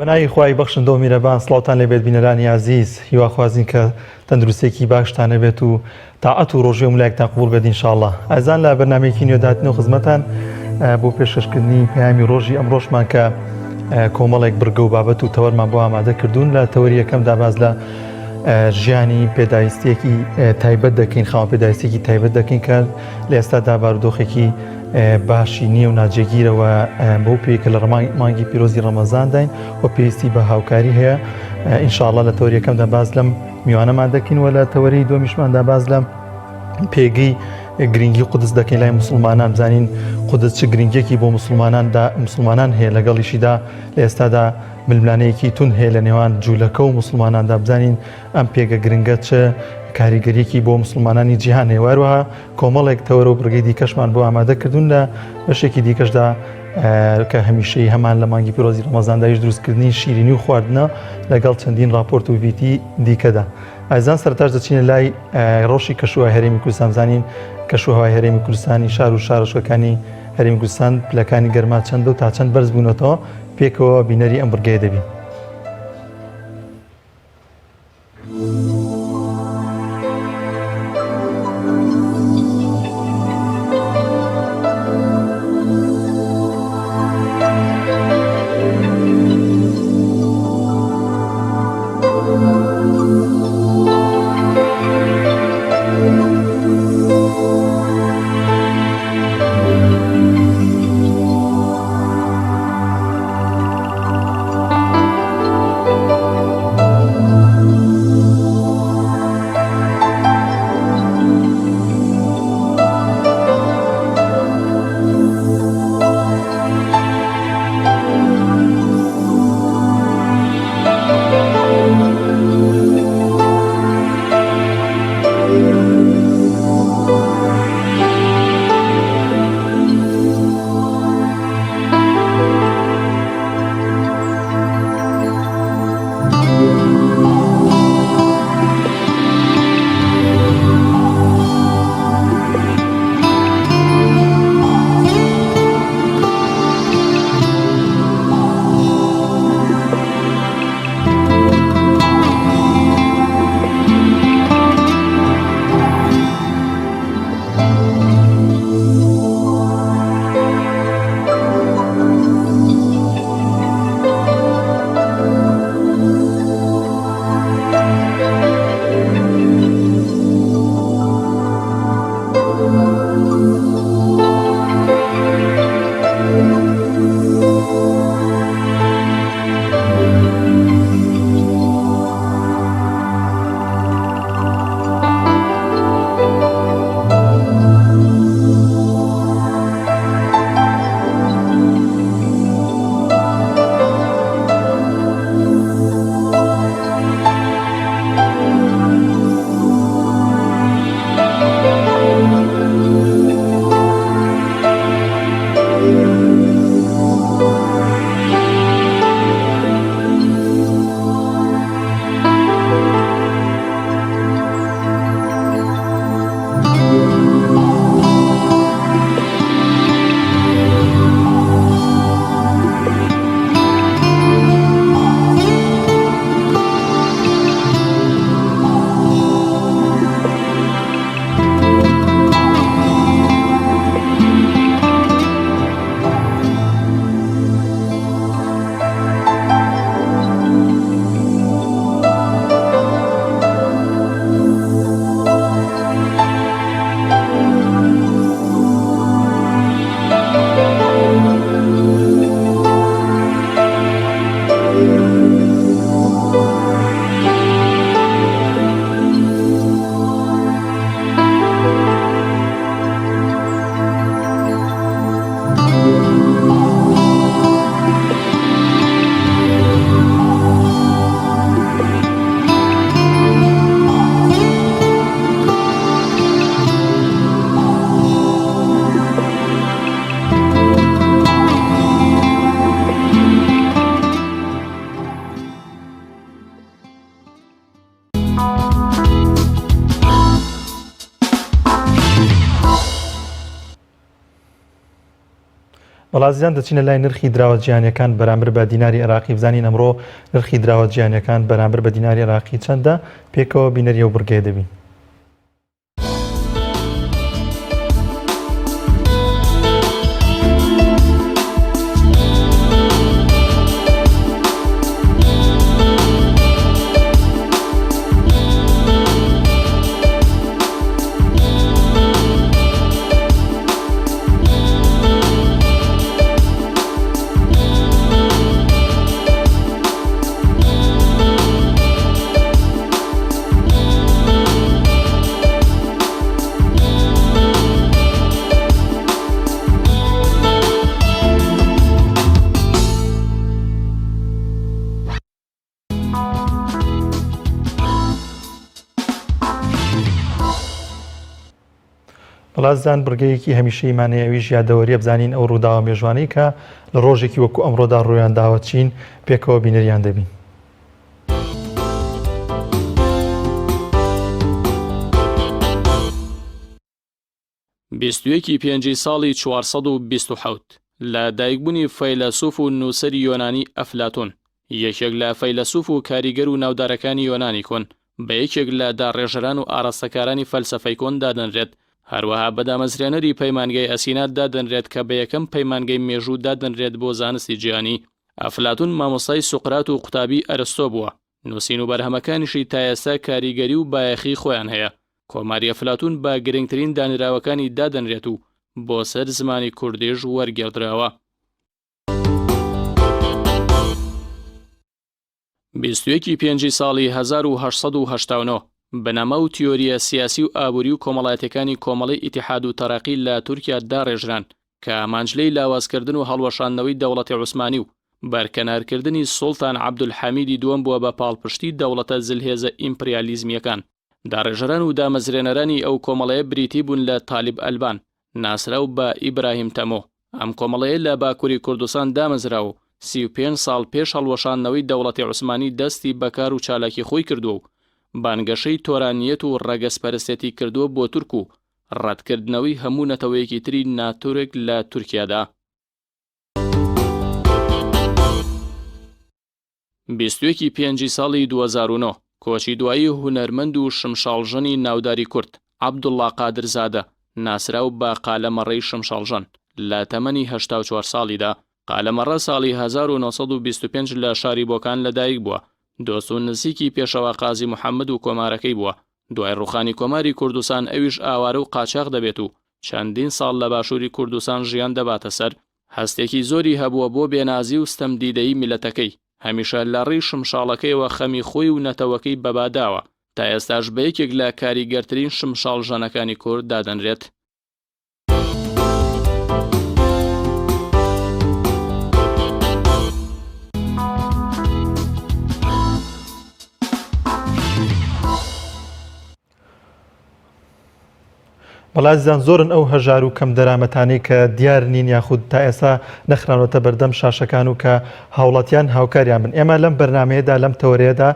بەناوی خوای بەخشندە و میرەبان سڵاوتان لێبێت بینەرانی عزیز هیواخوازین کە تەندروستێکی باشتانە بێت و تاعەت و ڕۆژێ و ملایەکتان قبول بێت ئینشاءالله. ئازان لە بەرنامەیەکی نوێداتنەوە خزمەتان بۆ پێشکەشکردنی پەیامی ڕۆژی ئەمڕۆشمان کە کۆمەڵێک بڕگە و بابەت و تەوەرمان بۆ ئامادە کردوون لە تەوەری یەکەمدا باز لە ژیانی پێداویستیەکی تایبەت دەکەین، خاوەن پێداویستێکی تایبەت دەکەین کە لە ئێستادا بارودۆخێکی باشی نییە و ناجێگیرەوە بۆ پێکە لە مانگی پیرۆزی ڕەمەزانداین و پێویستی بە هاوکاری هەیە. ئینشاءالله لە تەوەری یەکەمدا باز لەم میوانەمان دەکەین و لە تەوەری دووەمیشماندا باز لەم پێگەی گرنگی قودس دەکەین لای موسڵمانان، بزانین قودس چ گرنگێکی بۆ مسلمانان هەیە، لەگەڵیشیدا لە ئێستادا ململانەیەکی تون هەیە لە نێوان جوولەکە و مسلماناندا، بزانین ئەم پێگە گرنگە چ کاریگەریەکی بۆ مسلمانانی جیهان هەیە. وەروەها کۆمەڵێک تەوەرە و بڕگەی دیکەشمان بۆ ئامادە کردوون لە بەشێکی دیکەشدا کە هەمیشەی هەمان لە مانگی پیرۆزی ڕەمەزاندایش دروستکردنی شیرینی و خواردنە لەگەڵ چەندین راپۆرت و ڤیدیۆی دیکەدا. ئازان سەرتاش دەچینە لای ڕۆژی کەشوهەوای هەرێمی کوردستان. بزانین کەشوهەوای هەرێمی کوردستانی شار و شارۆچکەکانی هەرێمی کوردستان پلەکانی گەرما چەندە و تا چەند بەرز بوونەتەوە پێکەوە بینەری ئەم بڕگەیە دەبین. بەڵازیان دەچینە لای نرخی دراوە جیهانیەکان بەرامبەر بە دیناری عێراقی. بزانین ئەمڕۆ نرخی دراوە جیهانیەکان بەرامبەر بە دیناری عێراقی چەندە؟ پێکەوە بینەریە و بڕگەیە دەبین. بەڵازدان بڕگەیەکی هەمیشەیمانەیە ئەویش یادەوەریە بزانین ئەو ڕووداوە مێژوانەی کە لە ڕۆژێکی وەکو ئەمڕۆدا ڕوویان داوە چین پێکەوە بینەریان دەبین. بیستویەکی پێنجی ساڵی 427 لە دایکبوونی فەیلسوف و نووسەری یۆنانی ئەفلاتۆن، یەکێک لە فەیلسوف و کاریگەر و ناودارەکانی یۆنانی کۆن، بە یەکێک لە داڕێژەران و ئاڕاستەکارانی فەلسەفەی کۆن دادەنرێت. هەروەها بەدامەزرێنەری پەیمانگەی ئەسینات دادەنرێت کە بە یەکەم پەیمانگەی مێژوو دادەنرێت بۆ زانستی جیهانی. ئەفلاتۆن مامۆستای سوقرات و قوتابی ئەرستۆ بووە. نووسین و بەرهەمەکانیشی تا ئێستا کاریگەری و بایەخی خۆیان هەیە. کۆماری ئەفلاتۆن بە گرنگترین دانراوەکانی دادەنرێت و بۆ سەر زمانی کوردیش وەرگێڕدراوە. 21 پێنجی ساڵی 1889 بەنامە و تیۆریە سیاسی و ئابووری و کۆمەڵایەتەکانی کۆمەڵی ئیتیحاد و تەراقی لە تورکیا داڕێژران کە ئامانجلەی لاوازکردن و هەڵوەشاندنەوەی دەوڵەتی عوسمانی و بەرکەنارکردنی سوڵتان عەبدولحەمیدی دووەم بووە بە پاڵپشتی دەوڵەتە زلهێزە ئیمپریالیزمیەکان. داڕێژەران و دامەزرێنەرانی ئەو کۆمەڵەیە بریتی بوون لە تالیب ئەلبان، ناسراو بە ئیبراهیم تەمۆ. ئەم کۆمەڵەیە لە باکووری کوردستان دامەزراوە و 35 ساڵ پێش هەڵوەشاندنەوەی دەوڵەتی عوسمانی دەستی بەکار و چالاکی خۆی کردووە و بانگەشەی تۆرانیەت و ڕەگەسپەرستێتی کردووە بۆ تورک و ڕەتکردنەوەی هەموو نەتەوەیەکی تری ناتورک لە تورکیادا. 21 پێنجی ساڵی 2009 کۆچی دوایی هونەرمەند و شمشاڵژەنی ناوداری کورد عەبدوڵڵا قادرزادە ناسراو بە قالەمەڕەی شمشاڵژەن لە تەمەنی 84 ساڵیدا. قالەمەڕە ساڵی 1925 لە شاری بۆکان لەدایک بووە. دۆست و نزیکی پێشەوە قازی محەممەد و کۆمارەکەی بووە. دوای ڕوخانی کۆماری کوردستان ئەویش ئاوارە و قاچاق دەبێت و چەندین ساڵ لە باشووری کوردستان ژیان دەباتە سەر. هەستێکی زۆری هەبووە بۆ بێنازی و ستەمدیدەی میلەتەکەی، هەمیشە لە ڕێی شمشاڵەکەیەوە خەمی خۆی و نەتەوەکەی بەباداوە. تا ئێستاش بە یەکێک لە کاریگەرترین شمشاڵژەنەکانی کورد دادەنرێت. بەڵازیان زۆرن ئەو هەژار و کەم دەرامەتانەی کە دیار نین یاخود تا ئێستا نەخرانەوەتە بەردەم شاشەکان و کە هاوڵاتیان هاوکاریان بن. ئێمە لەم بەرنامەیەدا لەم تەورەیەدا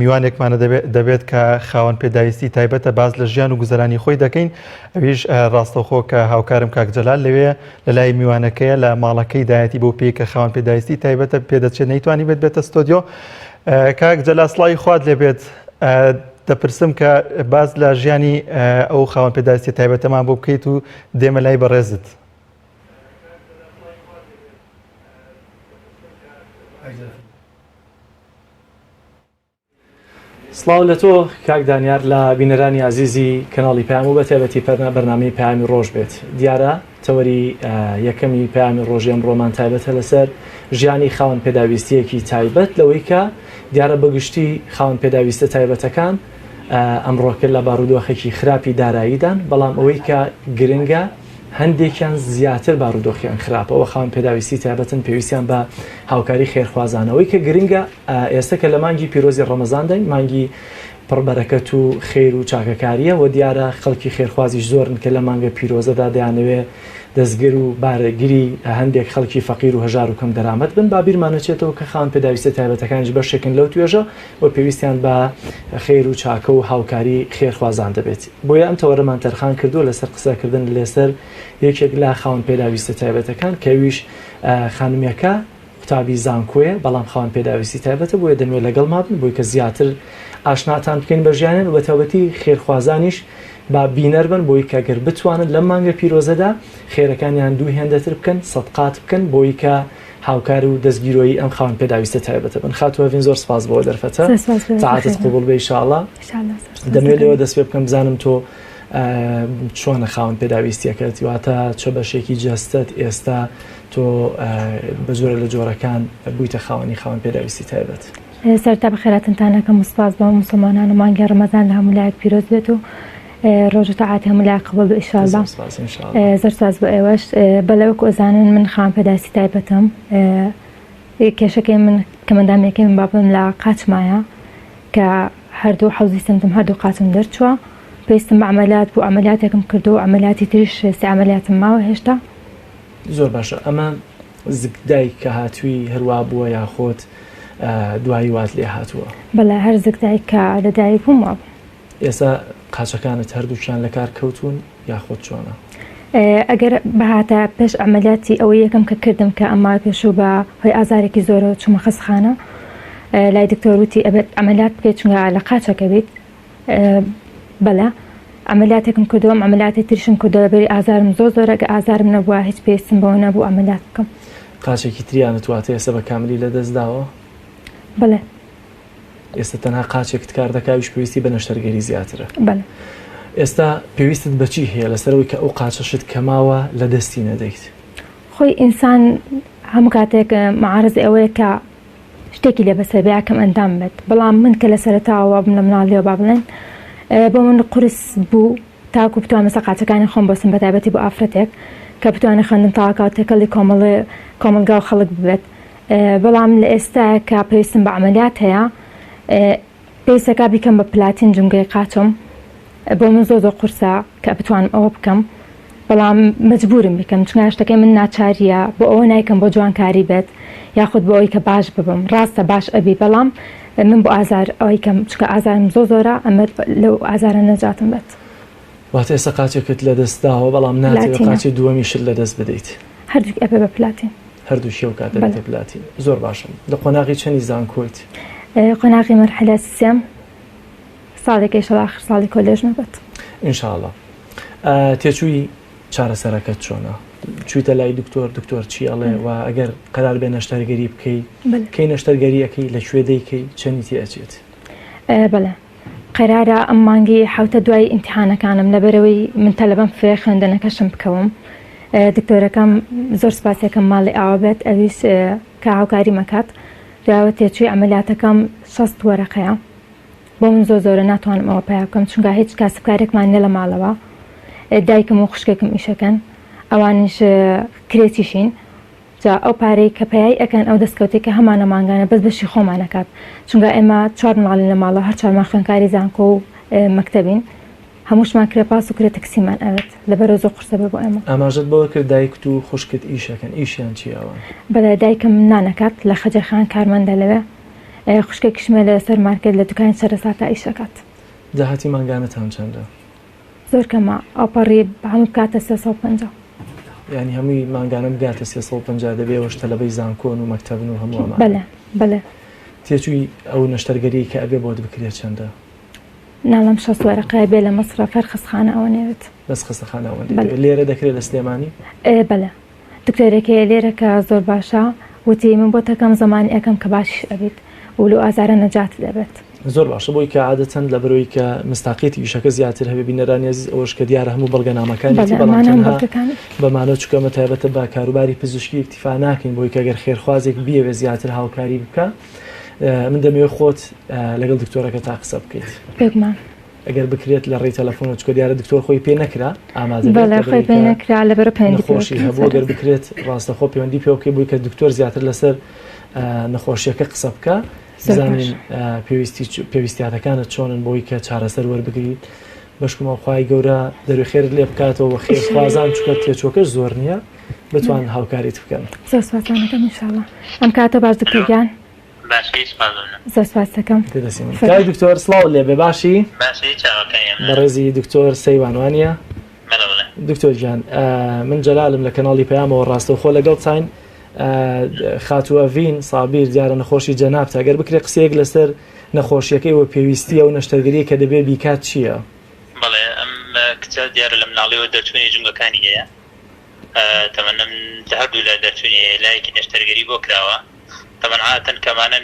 میوانێکمانە دەبێت کە خاوەن پێداویستی تایبەتە باز لە ژیان و گوزەرانی خۆی دەکەین. ئەویش ڕاستەوخۆ کە هاوکارم کاک جەلال لەوێ لە لای میوانەکەیە لە ماڵەکەی دایەتی بۆ پێی کە خاوەن پێداویستی تایبەتە پێدەچێت نەیتوانی بێتە ستۆدیۆ. کاک جەلال سڵاوی خوات لێبێت. دەپرسم کە باز لە ژیانی ئەو خاوەن پێداویستی تایبەتەمان بۆ بکەیت و دێمە لای بەڕێزت. سڵاو لە تۆ کاک دانیار لە بینەرانی عزیزی کەناڵی پەیام و بەتایبەتی بەرنامەی پەیامی ڕۆژ بێت. دیارە تەوەری یەکەمی پەیامی ڕۆژی ئەمڕۆمان تایبەتە لەسەر ژیانی خاوەن پێداویستیەکی تایبەت، لەوەی کە دیارە بەگشتی خاوەن پێداویستە تایبەتەکان ئەمڕۆکە لە بارودۆخێکی خراپی داراییدان، بەڵام ئەوەی کە گرنگە هەندێکیان زیاتر بارودۆخیان خراپەوە خاوەن پێداویستی تایبەتن پێویستیان بە هاوکاری خێرخوازانەوەی کە گرنگە ئێستا کە لە مانگی پیرۆزی ڕەمەزان دەین، مانگی پڕبەرەکەت و خێر و چاکەکاریە و دیارە خەڵکی خێرخوازیش زۆرن کە لە مانگە پیرۆزەدا دەیانەوێ دەستگر و بارەگیری هەندێک خەڵکی فەقیر و هەژار و کەم دەرامەت بن با بیرمانەچێتەوە کە خاوەن پێداویستە تایبەتەکانیش بەشێکن لەو توێژە و پێویستیان بە خێر و چاکە و هاوکاری خێرخوازان دەبێت بۆیە ئەم تەوەرەمان تەرخان کردو لەسەر قسەکردن لەسەر یەکێک لە خاوەن پێداویستە تایبەتەکان کەویش خانومیەکە قوتابی زانکۆیە بەڵام خاوەن پێداویستی تایبەتە بۆیە دەمێت لەگەڵ مابن بۆی کە زیاتر ئاشناتان بکەین بە ژیانیان و بە تایبەتی خێرخوازانیش با بینەر بن بۆی کە گەر بتوانن لەم مانگە پیرۆزەدا خێرەکانیان دوو هێندەتر بکەن سەدقات بکەن بۆی کە هاوکار و دەستگیرۆیی ئەم خاوەن پێداویستە تایبەتە بن خاتوەڤین زۆر سپاس بۆ دەرفەتە تاعاتت قبول بێ ئینشاءالله دەمێت لێوە دەست پێ بکەم بزانم تۆ چۆنە خاوەن پێداویستیەکەت واتە چۆ بەشێکی جەستت ئێستا تۆ بە جۆرە لە جۆرەکان بوویتە خاوەنی خاوەن پێداویستی تایبەت سەرتا بەخێراتتانەکەم سپاس بۆ مسلمانان و مانگی ڕەمەزان لە هەموو لایەک پیرۆز بێت و ڕۆژ و تەعاتی هەموو لایەک قبول بێ ئینشاءالله زۆر سپاس بۆ ئێوەش بەلەوەک ئۆزانن من خاوەن پێداویستی تایبەتم کێشەکەی من کە مندامێکی من بابم لە قاچمایە کە هەردوو حەوزی سمتم هەردوو قاچم دەرچووە پێویستم بە عەمەلیات بوو عەمەلیاتێکم کردو و عەمەلیاتی تریش سێ عەمەلیاتم ماوە هێشتا زۆر باشە ئەمە زگدای کە هاتووی هەروە بووە یاخۆت دوایی وات لێ هاتووە بەڵێ هەر زگدای کە لەدایک بووم وابوو ئێستا قاچەکانت هەردووچیان لە کار کەوتون یاخۆت چۆنە ئەگەر بەهاتە پێش عەمەلیاتی ئەوەی یەکەم کە کردم کە ئەمما پێشوو بە هۆی ئازارێکی زۆرە چوومە خەستخانە لای دکتۆر وتی ئەبێت عەمەلیات بکەیت چونکە لە قاچەکە بیت بەڵێ عەمەلیاتێکم کردووە عەمەلیاتی تریشم کردووە لەبەری ئازارم زۆرە کە ئازارم نەبووە هیچ پێویستم بەوە نەبوو عەمەلیات بکەم قاچێکی تریانت واتە ئێستا بە کاملی لە دەست داوە بەڵێ ئێستا تەنها قاچێکت کار دەکاویش پێویستی بە نەشتەرگەری زیاترە بەڵێ ئێستا پێویستت بەچی هەیە لەسەرەوەی کە ئەو قاچەشت کەماوە لە دەستی نەدەیت خۆی ئینسان هەموو کاتێک مەعارەزی ئەوەیە کە شتێکی لێ بەسەر بیاکەم ئەندام بێت بەڵام من کە لە سەرەتاوە بم لە مناڵیەوە با بڵێن بۆ من قورس بوو تاکو بتوانم مەسە قاچەکانی خۆم بەسم بە تایبەتی بۆ ئافرەتێک کە بتوانێت خوێندن تاواکە و تێکەڵی کۆمەلگا و خەڵک ببێت بەڵام لە ئێستا کە پێویستم بە عەمەلیات هەیە پێویستەکە بیکەم بە پلاتین جونگەی قاچم بۆ من زۆر قورسە کە بتوانم ئەوە بکەم بەڵام مەجبورم بیکەم چونکە شتەکەی من ناچاریە بۆ ئەوە نایکەم بۆ جوانکاری بێت یاخود بۆ ئەوەی کە باش ببم ڕاستە باش ئەبی بەڵام من بۆ ئازار ئەوەی کەم چونکە ئازارم زۆرە ئەمە لەو ئازارە نەجاتم بێت واتە ئێستا قاچێکت لە دەستداوە بەڵام ناتێت قاچی دووەمیشت لە دەست بدەیت هەردووک ئەبێ بە پلاتین هەردوو شێو کاتە بێتە پلاتین زۆر باشم لە قۆناغی چەندی زانکۆیت قۆناغی مەرحەلە سێم ساڵێکی شەڵ ئاخر ساڵی کۆلێژ نەبێت ئینشاءالله تێچووی چارەسەرەکەت چۆنە چوویتە لای دکتۆر چی ئەڵێ و ئەگەر قەرار بێ نەشتەرگەری بکەیت کەی نەشتەرگەریەکەی لەکوێ دەیکەی چەندی تێچێت بەڵێ قەرارە ئەم مانگی حوتە دوای ئیمتیحانەکانم لەبەرەوەی من تەلەبەم فێ خوێندنەکەشم بکەوم دکتۆرەکەم زۆر سپاسێکم ماڵی ئاوا بێت ئەویش کە هاوکاری مەکات دوایەوە تێچووی عەمەلیاتەکەم 60 وەرەقەیە بۆ من زۆرە ناتوانم ئەوە پیا بکەم چونکە هیچ کاسبکارێکمان نە لە ماڵەوە دایکم و خوشکێکم ئیشەکەن ئەوانیش کرێتیشین جا ئەو پارەی کە پەیای ئەەکەن ئەو دەستکەوتێک کە هەمانە مانگانە بەس بەشی خۆمانەکات چونکە ئێمە 4 ماڵی لە ماڵەوە هەر 4مان خوێندکاری زانکۆ و مەکتەبین هەمووشمان کرێ پاس و کرێ تەکسیمان ئەوێت لەبەرە زۆر قورسە بێ بۆ ئێمە ئاماژەت بەوە کرد دایکت و خوشکت ئیشەکەن ئیشیان چیاوە بەڵێ دایکم نانەکات لە خەجەخان کارمەندە لەوێ خوشکێکیشمە لە سەر مارکێت لە دوکانی سەرەساتا ئیشەکات داهاتی مانگانەتان چەندە زۆر کەمە ئاپەڕی هەموو بکاتە 350 ینی هەمووی مانگانە بگاتە 350 دەبێەوە شتەلەبەی زانکۆن و مەکتەبن و هەمووەمان بەڵێ تێچووی ئەو نەشتەرگەری کە ئەبێ بۆت بکرێت چەندە ناڵم 6 وەرەقەیە بێ لە مەسرە فەر خستخانە ئەوە نێوێت بەس خستەخانەوە لێرە دەکرێت لە سلێمانی بەڵێ دکتۆرێکی لێرە کە زۆر باشە وتی من بۆ تەکەم زمانی ئەەکەم کە باشیش ئەبێت و لەو ئازارە نەجات دەبێت زۆر باشە بۆی کە عادەتەن لە بەرەوەی کە مستاقیتی ئیشەکە زیاتر هەبێ بینەرانی عزیز ئەوەش کە دیارە هەموو بەڵگەنامەکانی بەمانە چکەمە تایبەتە بە کاروباری پزیشکی اکتیفا ناکەین بۆی کە گەر خێرخوازێک بیەوێ زیاتر هاوکاری بکە من دەمەوێت خۆت لەگەڵ دکتۆرەکە تا قسە بکەیت بگمان ئەگەر بکرێت لە ڕێی تەلەفۆن چکە دیارە دکتۆر خۆی پێ نەکرا ئامادە خۆی پێ نەکرا لەبەر نەخۆشی هەبوو گەر بکرێت ڕاستەخۆ پەیوەندی پێ بکەی بووی کە دکتۆر زیاتر لەسەر نەخۆشیەکە قسە بکە بزانین پێویستیاتەکانت چۆنن بۆی کە چارەسەر وەربگریت بەشکمە خوای گەورە دەروخێرت لێ بکاتەوە بە خێرخوازان چکە تێچۆکەش زۆر نییە بتوان هاوکاریت بکەن زۆر سپاسانەکەم ئینشاءڵڵا ئەم کاتە باش دکتۆرگیان زۆر سپاس دەکەم کای دکتۆر سڵاو لێ بێ باشی بەڕێزی دکتۆر سەیوانوانیە دکتۆر گیان من جەلالم لە کەناڵی پەیامەوە ڕاستەوخۆ لەگەڵ چاین خاتووەڤین سابیر دیارە نەخۆشی جەنابتە ئەگەر بکرێ قسەیەک لەسەر نەخۆشیەکەی و پێویستیە و نەشتەرگەری کە دەبێ بیکات چییە؟ بەڵێ ئەم کچە دیارە لە مناڵیەوە دەرچوونی جنگەکانی هەیە تەمەنم لە هەردوو لە دەرچوونی لایەکی نەشتەرگەری بۆ کراوە تەمەن عادەتەن کەمانە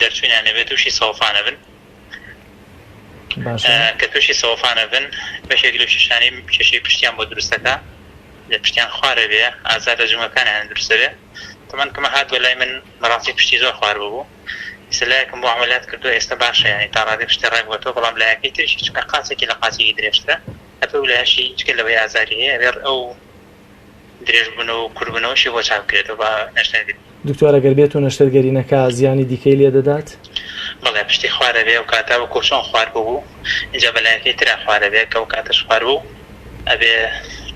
دەرچوونیان نەبێت تووشی سەوفانە بن کە تووشی سەوفانە بن بەشێک لە شیشانی کێشەی پشتیان بۆ دروستەکە لە پشتیان خوارە بێ ئازار لە جنگەکانیان دروستە بێ تەمەن کەمە هات بە لای من بەڕاستی پشتی زۆر خوار بوو سلایەکم بۆ عملیات کردو ئێستا باشە یعنی تا ڕادی پشتی ڕێکبووەوە بەڵام لایەکەی تریش چونکە قاچێکی لە قاچێکی درێژترە هەپە و لایەشی چکە لەوەی ئازاری هەیە ئەبێ ئەو درێژ بوونەوە و کوربوونەوەشی بۆ چاو بکرێتەوە بە نەشتەرگەری دکتۆر ئەگەر بێت و نەشتەرگەری نەکا زیانی دیکەی لێ دەدات؟ بەڵێ پشتی خوارە بێ و کاتا و کۆشۆن خوار بوو اینجا بە لایەکەی ترا خوارە بێ کە و کاتەش خوار بوو ئەبێ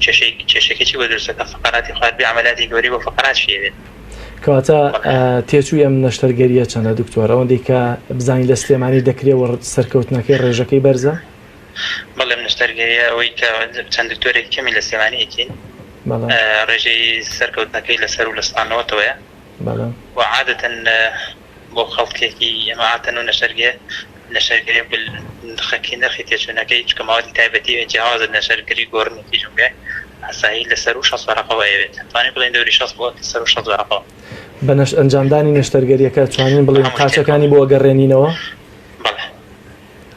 کێشێکێکی بۆ دروستەکە فقراتی خوار بێ عملیاتی گەوری بۆ فقرات شێ بێت کەواتە تێچووی ئەم نەشتەرگەریە چەندە دکتۆر ئەوەندەی کە بزانین لە سلێمانی دەکرێەوە سەرکەوتنەکەی ڕێژەکەی بەرزە؟ بەڵێ نەشتەرگەریە ئەوەی کە چەند دکتۆرێک کەمی لە سلێمانیەکی ڕێژەی سەرکەوتنەکەی لەسەر و لە ستانەوەتەوەیە و عادەتەن بۆ خەڵکێکی ئەمەعاتەن و نەشەرگەری خەکی نرخی تێچوونەکەی چکە ماوەتی تایبەتی جیاوازت نەشەرگەری گۆڕنێکی جونگای ئاسایی لەسەر و 60 وەرەقەوە ئەوێت توانین بڵێن دەوری 60 بۆ لەسەر و 60 وەرەقەوە بە ئەنجامدانی نەشتەرگەریەکە توانین بڵێن قاچەکانی بۆ گەڕێنینەوە؟ بەڵێ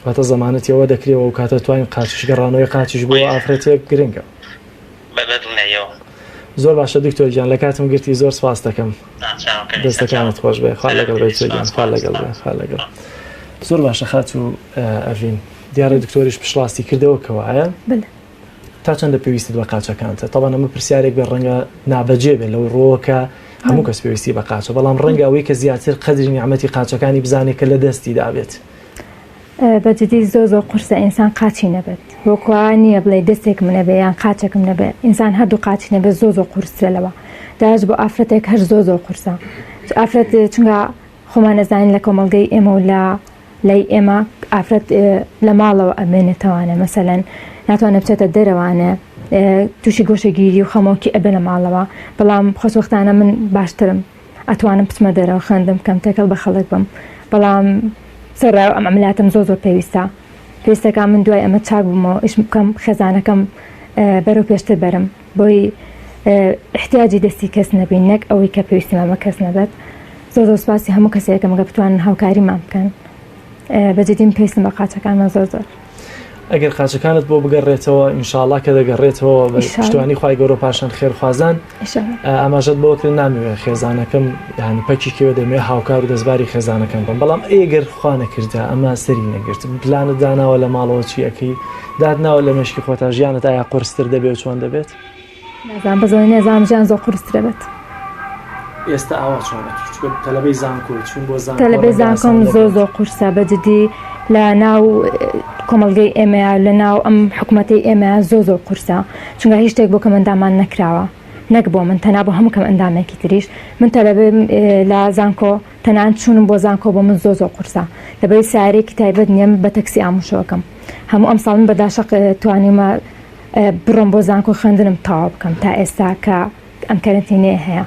واتە زەمانەتیەوە دەکرێەوە و کاتە توانین قاچش گەڕانەوەی قاچش بۆ ئافرەتێک گرنگە بەدڵنیەوە زۆر باشە دکتۆر گیان لە کاتم گرتی زۆر سپاس دەکەم دەستەکانت خۆش بێ خوا لەگەڵ بێت گیان خوا لەگەڵ بێ خوا لەگەڵ زۆر باشە خات و ئەڤین دیارە دکتۆریش پشتڕاستی کردەوە کەوایە تا چەندە پێویستت بە قاچەکانتە تەڵان ئەمە پرسیارێک بێ ڕەنگە نابەجێ بێت لەو ڕۆکە هەموو کەس پێویستی بە قاچە بەڵام ڕەنگە ئەوەی کە زیاتر قەدری نیعمەتی قاچەکانی بزانێت کە لە دەستی دابێت بەجددی زۆر قورسە ئینسان قاچی نەبێت وەکووا نییە بڵێ دەستێک منەبێ یان قاچەکەم نەبێت ئینسان هەردوو قاچی نەبێت زۆر قورسرە لەوە داش بۆ ئافرەتێک هەر زۆر قورسە ئافرەت چونکە خۆمان نەزانین لە کۆمەڵگەی ئێمە و لای ئێمە ئافرەت لە ماڵەوە ئەمێنێتەوانە مەسەلەن ناتوانێت بچێتە دەرەوانە تووشی گۆشەگیری و خەمۆکی ئەبێ لە ماڵەوە بەڵام خۆشوەختانە من باشترم ئەتوانم بچمە دەرەوە خوێندم کەم تێکەڵ بە خەڵک بم بەڵام سەرڕاو ئەم عملیاتم زۆر پێویستە پێویستەکە من دوای ئەمە چاک بوومەوە ئیش بکەم خێزانەکەم بەرەو پێشتر بەرم بۆی احتیاجی دەستی کەس نەبین نەک ئەوەی کە پێویستی مامە کەس نەبێت زۆر سپاسی هەموو کەسێکم گە بتوانن هاوکاریمان بکەن بەجددیم پێویستم بە قاچەکانمە زۆر ئەگەر قاچەکانت بۆ بگەڕێتەوە ئینشاءڵڵا کە دەگەڕێتەوە بە پشتیوانی خوای گەورە پاشان خێرخوازان ئاماژەت بۆکرد نامەوێت خێزانەکەم یانی پەکی کێوە دەمێ هاوکار و دەستباری خێزانەکەم بم بەڵام ئەگەر خوا نەکردە ئەمە سەری نەگرت پلانت داناوە لە ماڵەوە چیەکەی دادناوە لە مەشکی خۆتا ژیانت ئایا قورستر دەبێت چۆن دەبێت؟ نازان بەزۆی نێزانم ژیان زۆر قورسترە بێت ئێستا ئاوا چۆنە تەلەبەی زانکۆی چون بۆ تەلەبەی زانکۆم زۆر قورسە بەجددی لە ناو کۆمەڵگەی ئێمە لە ناو ئەم حکوومەتی ئێمە زۆر قورسە چونکە هیچ شتێک بۆ کەم ئەندامان نەکراوە نەک بۆ من تەنا بۆ هەموو کەم ئەندامێکی تریش من تەلەبێ لە زانکۆ تەنان چوونم بۆ زانکۆ بۆ من زۆر قورسە لەبەری سارێکی تایبەت نییەم بە تەکسی ئاموشەوەکەم هەموو ئەم ساڵ من بەداشق توانیمە بڕۆم بۆ زانکۆ خوێندنم تاوا بکەم تا ئێستا کە ئەم کەرنتینەیە هەیە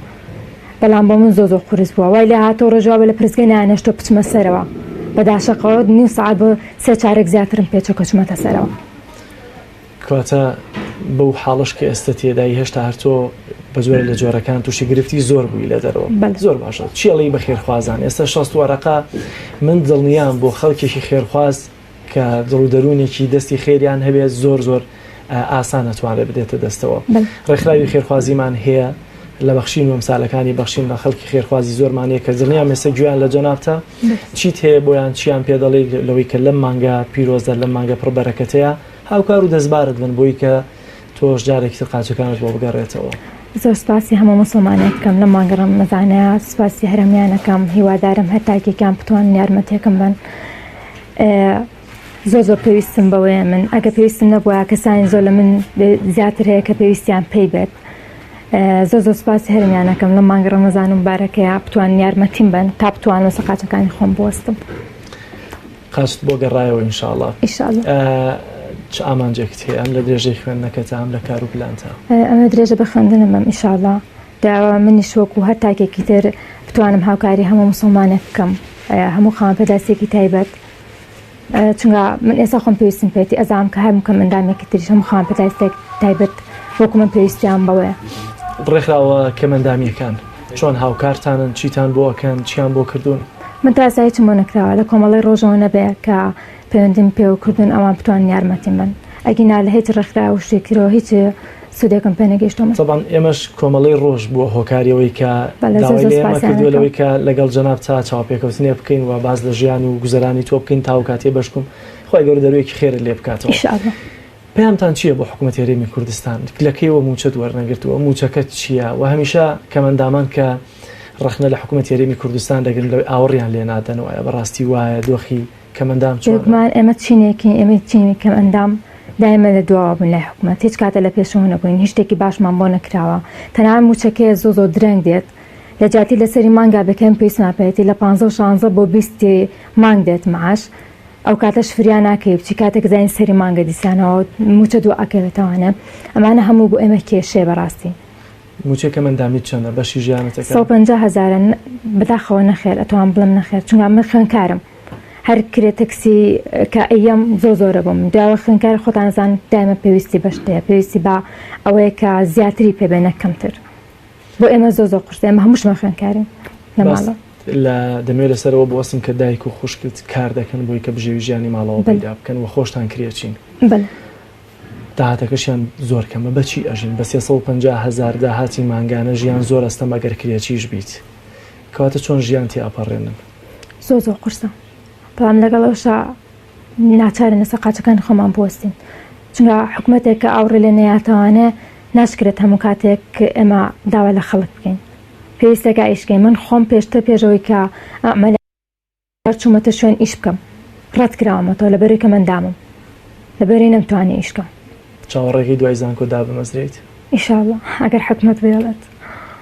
بەڵام بۆ من زۆر قورس بووە وای لە هاتۆ ڕۆژاوە لە پرسگە نانێشتۆ بچمە سەرەوە بەداشەقەوە نیم سعات بۆ 3 چارێک زیاترم پێچۆکە چمەتە سەرەوە کەواتە بەو حاڵش کە ئێستا تێدای هێشتا هەرتۆ بە زۆر لە جۆرەکان تووشی گرفتی زۆر بووی لە دەرەوە زۆر باشە چیڵی بە خێرخوازان ئێستا 60 وەرەقە من دڵنیام بۆ خەڵکێکی خێرخواز کە دڵ دەرونێکی دەستی خێریان هەبێت زۆر ئاسان نەتوانێت بدێتە دەستەوە ڕێکخراوی خێرخوازیمان هەیە لە بەخشین و ئەمسالەکانی بەخشین لە خەڵکی خێرخوازی زۆرمانەیە کە دڵنیام ئێستا گویان لە جەنابتە چیت هەیە بۆیان چیان پێدەڵێ لەوەی کە لەم مانگە پیرۆزدە لەم مانگە پڕبەرەکەتەیە هاوکار و دەستبارت بن بۆی کە تۆش جارێکی قاچەکانت بۆ بگەڕێتەوە زۆر سپاسی هەموو مسلمانێکم لە مانگە ڕەمەزانەیە سپاسی هەرەمیانەکەم هیوادارم هەر تاکێکیان بتوانن یارمەتێکم بن زۆر پێویستم بەوەیە من ئەگە پێویستم نەبووە کەسانی زۆر لە من زیاتر هەیە کە پێویستیان پێی بێت زۆر سپاسی هەرەمیانەکەم لە مانگە ڕەمەزان و مبارەکەیە بتوانن یارمەتیم بن تا بتوانم سەقاچەکانی خۆم بوەستم قاچت بۆ گەڕایەوە ئینشاءڵڵا ئینشاءڵڵا چ ئامانجێکت هەیە ئەم لە درێژەی خوێندنەکەتە ئەم لە کار و پلانتە ئەمە درێژە بە خوێندنم ئەم ئینشاءڵڵا داوا منیش وەکو هەر تاکێکی تر بتوانم هاوکاری هەموو مسلمانێک بکەم هەموو خاوەنپێداسێکی تایبەت چونکە من ئێستا خۆم پێویستم پێێتی ئەزانم کە هەر کەم ئەندامێکی تریش هەموو خاوەنپێداستێک تایبەت وەکو من پێویستیان بەوەیە ڕێکخراوە کەمەندامیەکان چۆن هاوکارتانن چیتان بۆکەن چیان بۆ کردوون من تاسایی چم بۆ نەکراوە لە کۆمەڵی ڕۆژەوە نەبێ کە پەیوەندیم پێ و کردوون ئەوان بتوان یارمەتیم بن ئەگینا لە هیچ ڕێکخرا و شتێکیرەوە هیچ سودێکم پێ نەگەیشتەوە سەبان ئێمەش کۆمەڵی ڕۆژ بۆ هۆکاریەوەی کە داوای لە ئێمە کردووەوەی کە لەگەڵ جەناب چاوپێکەوتنێ بکەین و باز لە ژیان و گوزەرانی تۆ بکەین تا و کاتێ بەشکم خۆی گەورە دەروێکی خێرە لێ بکاتەوە پێیانتان چییە بۆ حکوومەت هێرێمی کوردستان لەکەیەوە موچەت وەرنەگرتووە موچەکەت چییە و هەمیشە کەمەندامان کە ڕخنە لە حکوومەت هێرێمی کوردستان دەگرن لەوەی ئاوەڕیان لێ نادەنەوە بەڕاستی وایە دۆخی کەمەندام چۆمان ئێمە چینێکی ئێمە چینی کەمەندام دایمە لە دواوە بوون لای حکوومەت هیچ کاتە لە پێشەوە نەبووین هیچ شتێکی باشمان بۆ نەکراوە تەنها موچەکەی زۆ درەنگ دێت لە جاتی لەسەری مانگا بکەم پێویستمان پێێتی لە 15 بۆ 20 مانگ دێت معاش ئەو کاتەش فریان ناکەی بچی کاتێک زین سەری مانگە دیسانەوە موچە دوو ئەکەوێتەوانە ئەمانە هەموو بۆ ئێمە کێشێ بەڕاستی موچێکە مندامیت چەندە بەشی ژیانەتەکە 150,000 بەداخەوە نەخێر ئەتوان بڵم نەخێر چونکە من خوێنکارم هەر کرێت تەکسی کە ئەیەم زۆرە بووم داوە خوێنکار خۆتانزان دایمە پێویستی بەشتەیە پێویستی بە ئەوەیە کە زیاتری پێبێنە کەمتر بۆ ئێمە زۆر قورس ئێمە هەمووشمە خوێنکارین لە ماڵە لە دەمێت لەسەرەوە بوەستم کە دایک و خوشکت کار دەکەن بۆی کە بژێوی ژیانی ماڵەوە پیدا بکەن و خۆشتان کرێچین داهاتەکەشیان زۆر کەمە بەچی ئەژین بە 350,000 داهاتی مانگانە ژیان زۆر ئەستە مەگەر کرێچیش بیت کەواتە چۆن ژیان تی ئاپەڕێنن زۆر قورسە بەڵام لەگەڵەوەشە ناچارە سەقاچەکان خۆمان بوەستین چونکە حکوومەتێک کە ئاوڕێ لێ نەیاتەوانێ ناشکرێت هەموو کاتێک ئێمە داوا لە خەڵک بکەین پێویستەکە ئیشکەی من خۆم پێشەوەی کە چوومەتە شوێن ئیش بکەم ڕەت کراوەمەتەوە لەبەری کە مندامم لەبەری نەمتوانی ئیشکەم چاوەڕێکی دوای زانکۆ دابمەزرێت ئینشاءڵڵا ئەگەر حکوومەت بێڵێت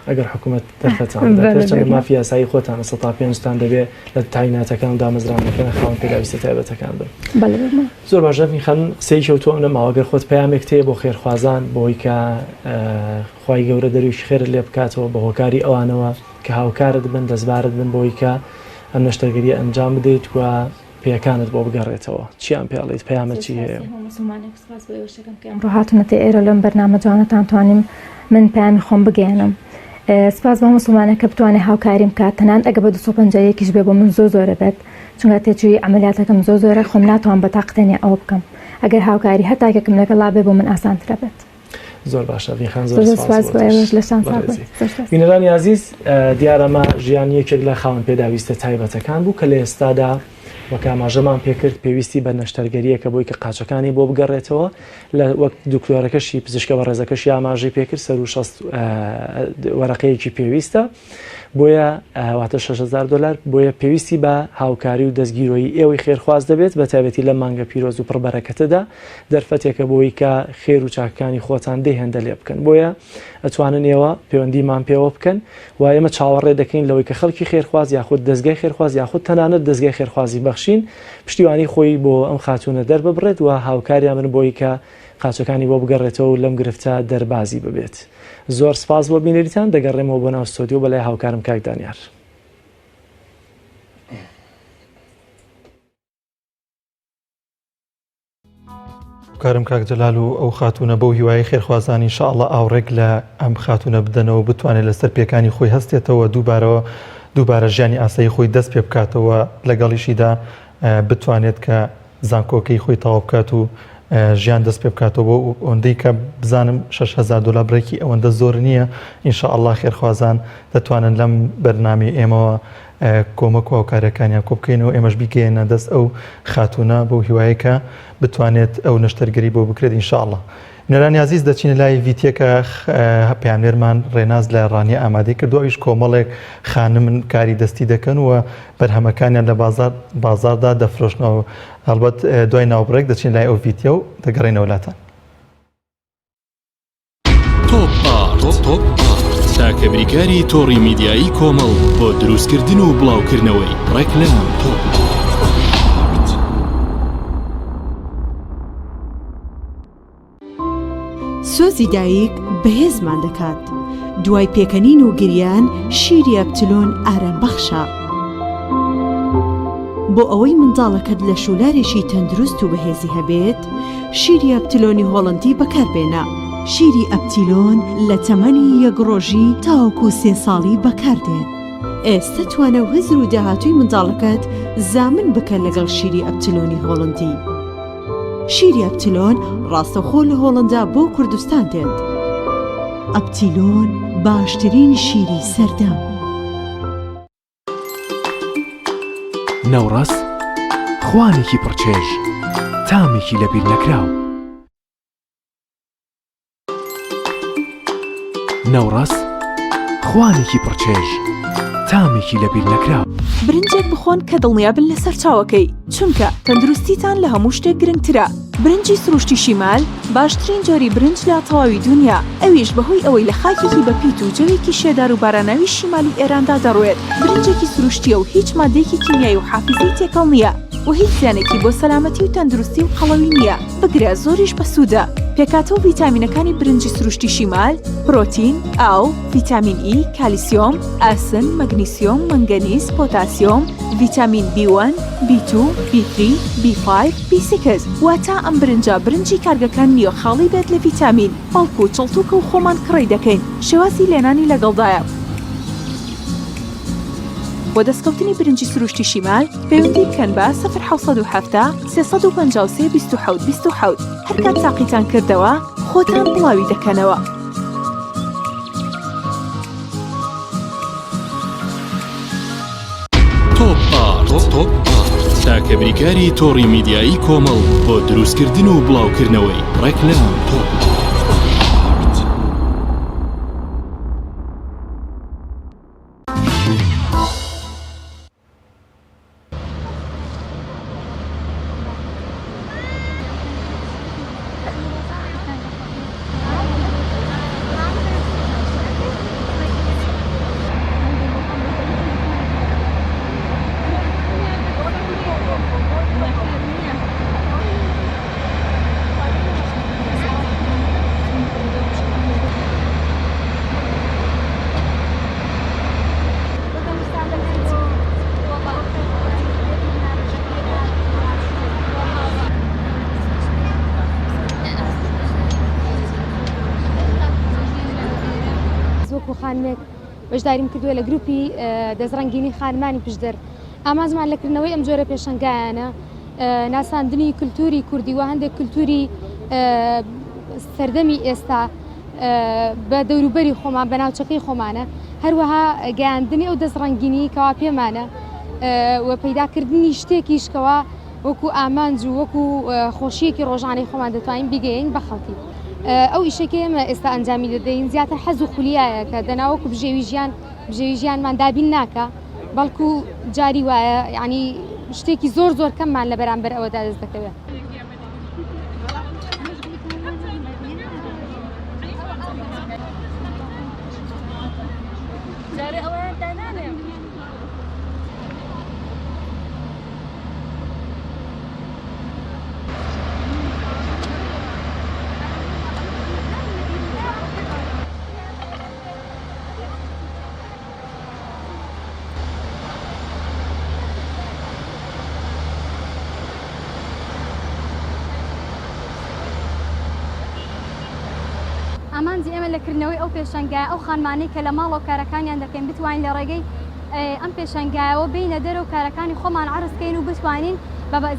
ئەگەر حکوومەت دەرفەتان مافی یاسایی خۆتان 105تان دەبێت لە تایناتەکان و دامەزرانەکان خاوەن پێداویستە تایبەتەکان بن زۆر باشە میخەن قسەی کەوتووە لەماوە ئەگەر خۆت پەیامێک تەیە بۆ خێرخوازان بۆی کە خوای گەورە دەرویش خێر لێ بکاتەوە بە هۆکاری ئەوانەوە کە هاوکارت بن دەستبارت بن بۆی کە ئەم نەشتەرگەریە ئەنجام بدەیت و پێیەکانت بۆ بگەڕێتەوە چیان پێڵیت پەیامە چی هەیە ڕاهاتونەتە ئێرە لەم بەرنامە جوانەتان توانیم من پەیامی خۆم بگەێنم سپاس بە مسلمانەکە بتوانێت هاوکاریم کات تەنان ئەگە بە 250 بێ بۆ من زۆرە بێت چونکە تێچووی ئەمەلیاتەکەم زۆرە خۆم ناتوان بە تاقتێنێ ئەوە بکەم ئەگەر هاوکاری هەتاکەکەم لەگەڵا بێ بۆ من ئاسانترە بێت زۆر باشە بینەرانی عزیز دیارەمە ژیان یەکێک لە خاوەن پێداویستە تایبەتەکان بوو کە لە ئێستادا وەک ئاماژەمان پێکرد پێویستی بە نەشتەرگەریەکە بۆی کە قاچەکانی بۆ بگەڕێتەوە لە وەک دکتۆرەکەشی پزیشکە بە ڕێزەکەشی ئاماژەی پێکرد سەر و 6 وەرەقەیەکی پێویستە بۆیە واتە 6,000 دلار بۆیە پێویستی بە هاوکاری و دەستگیرۆی ئێوەی خێرخواز دەبێت بە تایبەتی لە مانگە پیرۆز و پڕبەرەکەتەدا دەرفەتێکە بۆی کە خێر و چاکەکانی خۆتان دەهێندە لێ بکەن بۆیە ئەتوانن ئێوە پەیوەندیمان پێوە بکەن و ئێمە چاوەڕێ دەکەین لەوەی کە خەڵکی خێرخواز یاخود دەستگای خێرخواز یاخود تەنانەت دەستگای خێرخوازی بەخشین پشتیوانی خۆی بۆ ئەم خاتونە دەرببڕێت و هاوکاریان من بۆی کە قاچەکانی بۆ بگەڕێتەوە و لەم گرفتە دەربازی ببێت. زۆر سپاس بۆ بینەریتان دەگەڕێمەوە بۆ ناو ستۆدیۆ بەلای هاوکارم کاک دانیار. کارم کاک جەلال و ئەو خاتونە بەو هیوای خێرخوازانی ئینشاءڵڵا ئاوڕێک لە ئەم خاتونە بدەنەوە بتوانێت لەسەر پێکانی خۆی هەستێتەوە دووبارە ژیانی ئاسایی خۆی دەست پێ بکاتەوە لەگەڵیشیدا بتوانێت کە زانکۆکەی خۆی تەواو بکات و ژیان دەست پێ بکاتەوە بۆ ئەوەندەی کە بزانم 6,000 دلار برێکی ئەوەندە زۆر نییە ئینشاءڵڵا خێرخوازان دەتوانن لەم بەرنامەی ئێمەوە کۆمەک و هاوکاریەکانیان کۆ بکەینەوە ئێمەش بیگەێنە دەست ئەو خاتونە بەو هیوایەکە بتوانێت ئەو نەشتەرگەری بۆ بکرێت ئینشاءڵڵا. بینەرانی عزیز دەچینە لای ڤیتیەکە پامێرمان ڕێناز لە ڕانیە ئامادەی کردو ئەویش کۆمەڵێک خانم کاری دەستی دەکەن و بەرهەمەکانیان لە بازاردا دەفرۆشنەوە هەڵبەت دوای ناوبڕێک دەچین لای ئەو ڤیتیە و دەگەڕێنەوە لاتان. تۆپ تاکە بریکاری تۆڕی میدیایی کۆمەڵ بۆ دروستکردن و بڵاوکردنەوەی ڕێکلام تۆپ. سۆزی دایک بەهێزمان دەکات. دوای پێکەنین و گریان شیری ئەپتلۆن ئارامبەخشە. بۆ ئەوەی منداڵەکەت لە شولارێکی تەندروست و بەهێزی هەبێت، شیری ئەپتلۆنی هۆڵندی بەکاربێنە. شیری ئەپتیلۆن لە تەمەنی 1 ڕۆژی تاوەکو 3 ساڵی بەکاردێت. ئێستا توانە و هزر و داهاتووی منداڵەکەت زامن بکە لەگەڵ شیری ئەپتلۆنی هۆڵندی. شیری ئەپتیلۆن ڕاستەوخۆ لە هۆڵندا بۆ کوردستان دێت. ئەپتیلۆن باشترین شیری سەردەم. نەوڕەس خوانێکی پڕچێژ، تامێکی لەبیر نەکراو. نەوڕەس خوانێکی پڕچێژ، تامێکی لەبیر نەکراو. برنجێک بخۆن کە دڵنیابن لەسەر چاوەکەی، چونکە تەندروستیتان لە هەموو شتێک گرنگترە. برنجی سروشتی شیمال باشترین جۆری برنج لە تەواوی دنیا، ئەویش بەهۆی ئەوەی لە خاکێکی بەپیت و جەوێکی شێدار و باراناوی شیمالی ئێراندا دەڕوێت. برنجێکی سروشتیە و هیچ مادەیەکی کیمیایی و حافزەی تێکەڵ نییە و هیچ زیانێکی بۆ سەلامەتی و تەندروستی و قەڵەوی نییە. بگرە زۆریش بەسوودە. پێکاتەوە ڤیتامینەکانی برنجی سروشتی شیمال: پرۆتین، ئاو، ڤیتامین ئی، کالیسیۆم، ئاسن، مەگنیسیۆم، مەنگەنیز، پۆتاسیۆم، ڤیتامین B1، B2، B3، B5، B6. واتە ئەم برنجی کارگەکان نییە خاڵی بێت لە ڤیتامین، بەڵکو چڵتوکە و خۆمان کڕی دەکەین. شێوازی لێنانی لەگەڵدایە. بۆ دەستکەوتنی برنجی سروشتی شیمال پەیوەندی بکەن بە 070 353 27 27. هەر کات تاقیتان کردەوە خۆتان بڵاوی دەکەنەوە. تۆپ تاکە بریکاری تۆڕی میدیایی کۆمەڵ بۆ دروستکردن و بڵاوکردنەوەی ڕێکلام تۆپ. خانمێک بەشداریم کردووە لە گروپی دەزڕەنگینی خانمانی پشدەر. ئامانجمان لەکردنەوەی ئەم جۆرە پێشەنگایانە ناساندنی کولتوری کوردی و هەندێک کولتوری سەردەمی ئێستا بە دەوروبەری خۆمان بە ناوچەکەی خۆمانە، هەروەها گەیاندنی ئەو دەزڕەنگینی کەوا پێمانە و پەیداکردنی شتێکیشکەوە وەکو ئامانج و وەکو خۆشیەکی ڕۆژانەی خۆمان دەتوانین بیگەین بە خەڵکی. ئەو ئیشەکە ئێمە ئێستا ئەنجامی دەدەین زیاتر حەز و خولیایە کە دەناوەکو بژێوی ژیانمان دابین ناکە، بەڵکو جاری وایە، یعنی شتێکی زۆر کەممان لە بەرامبەر ئەوەدا دەست دەکەوێت. ئامانجی ئێمە لەکردنەوەی ئەو پێشەنگای ئەو خانمانەی کە لە ماڵ و کارەکانیان دەکەین بتوانین لە ڕێگەی ئەم پێشەنگایەوە بینە دەرەوە کارەکانی خۆمان عرضکەین و بتوانین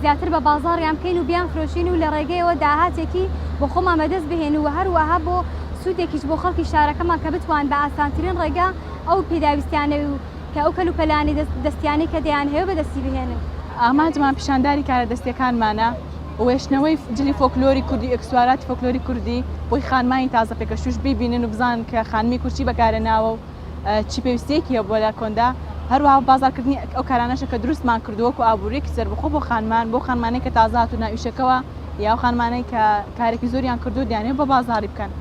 زیاتر بە بازاڕیان بکەین و بیان فرۆشین و لە ڕێگەیەوە داهاتێکی بۆ خۆمان بەدەست بهێن و هەروەها بۆ سوودێکیش بۆ خەڵکی شارەکەمان کە بتوان بە ئاسانترین ڕێگا ئەو پێداویستیانە و کە ئەو کەلوپەلانی دەستیانی کە دەیان هەیە بەدەستی بهێنن. ئامانجمان پیشانداری کارە دەستیەکانمانە وێشنەوەی جلی فۆکلۆری کوردی ئەکسواراتی فۆکلۆری کوردی بۆی خانمانی تازە پێکەشوش ببینن و بزان کە خانمی کورچی بەکارێناوە و چی پێویستەیەکیە بۆ لایکۆندا هەروەها بازارکردنی ئەو کارانەشە کە دروستمان کردووەکو ئابوووریەکی سەربەخۆ بۆ خانمان بۆ خانمانەی کە تازە هاتوو ناویشەکەوە یا خانمانەی کە کارێکی زۆریان کردو دیانێ بە بازاری بکەن.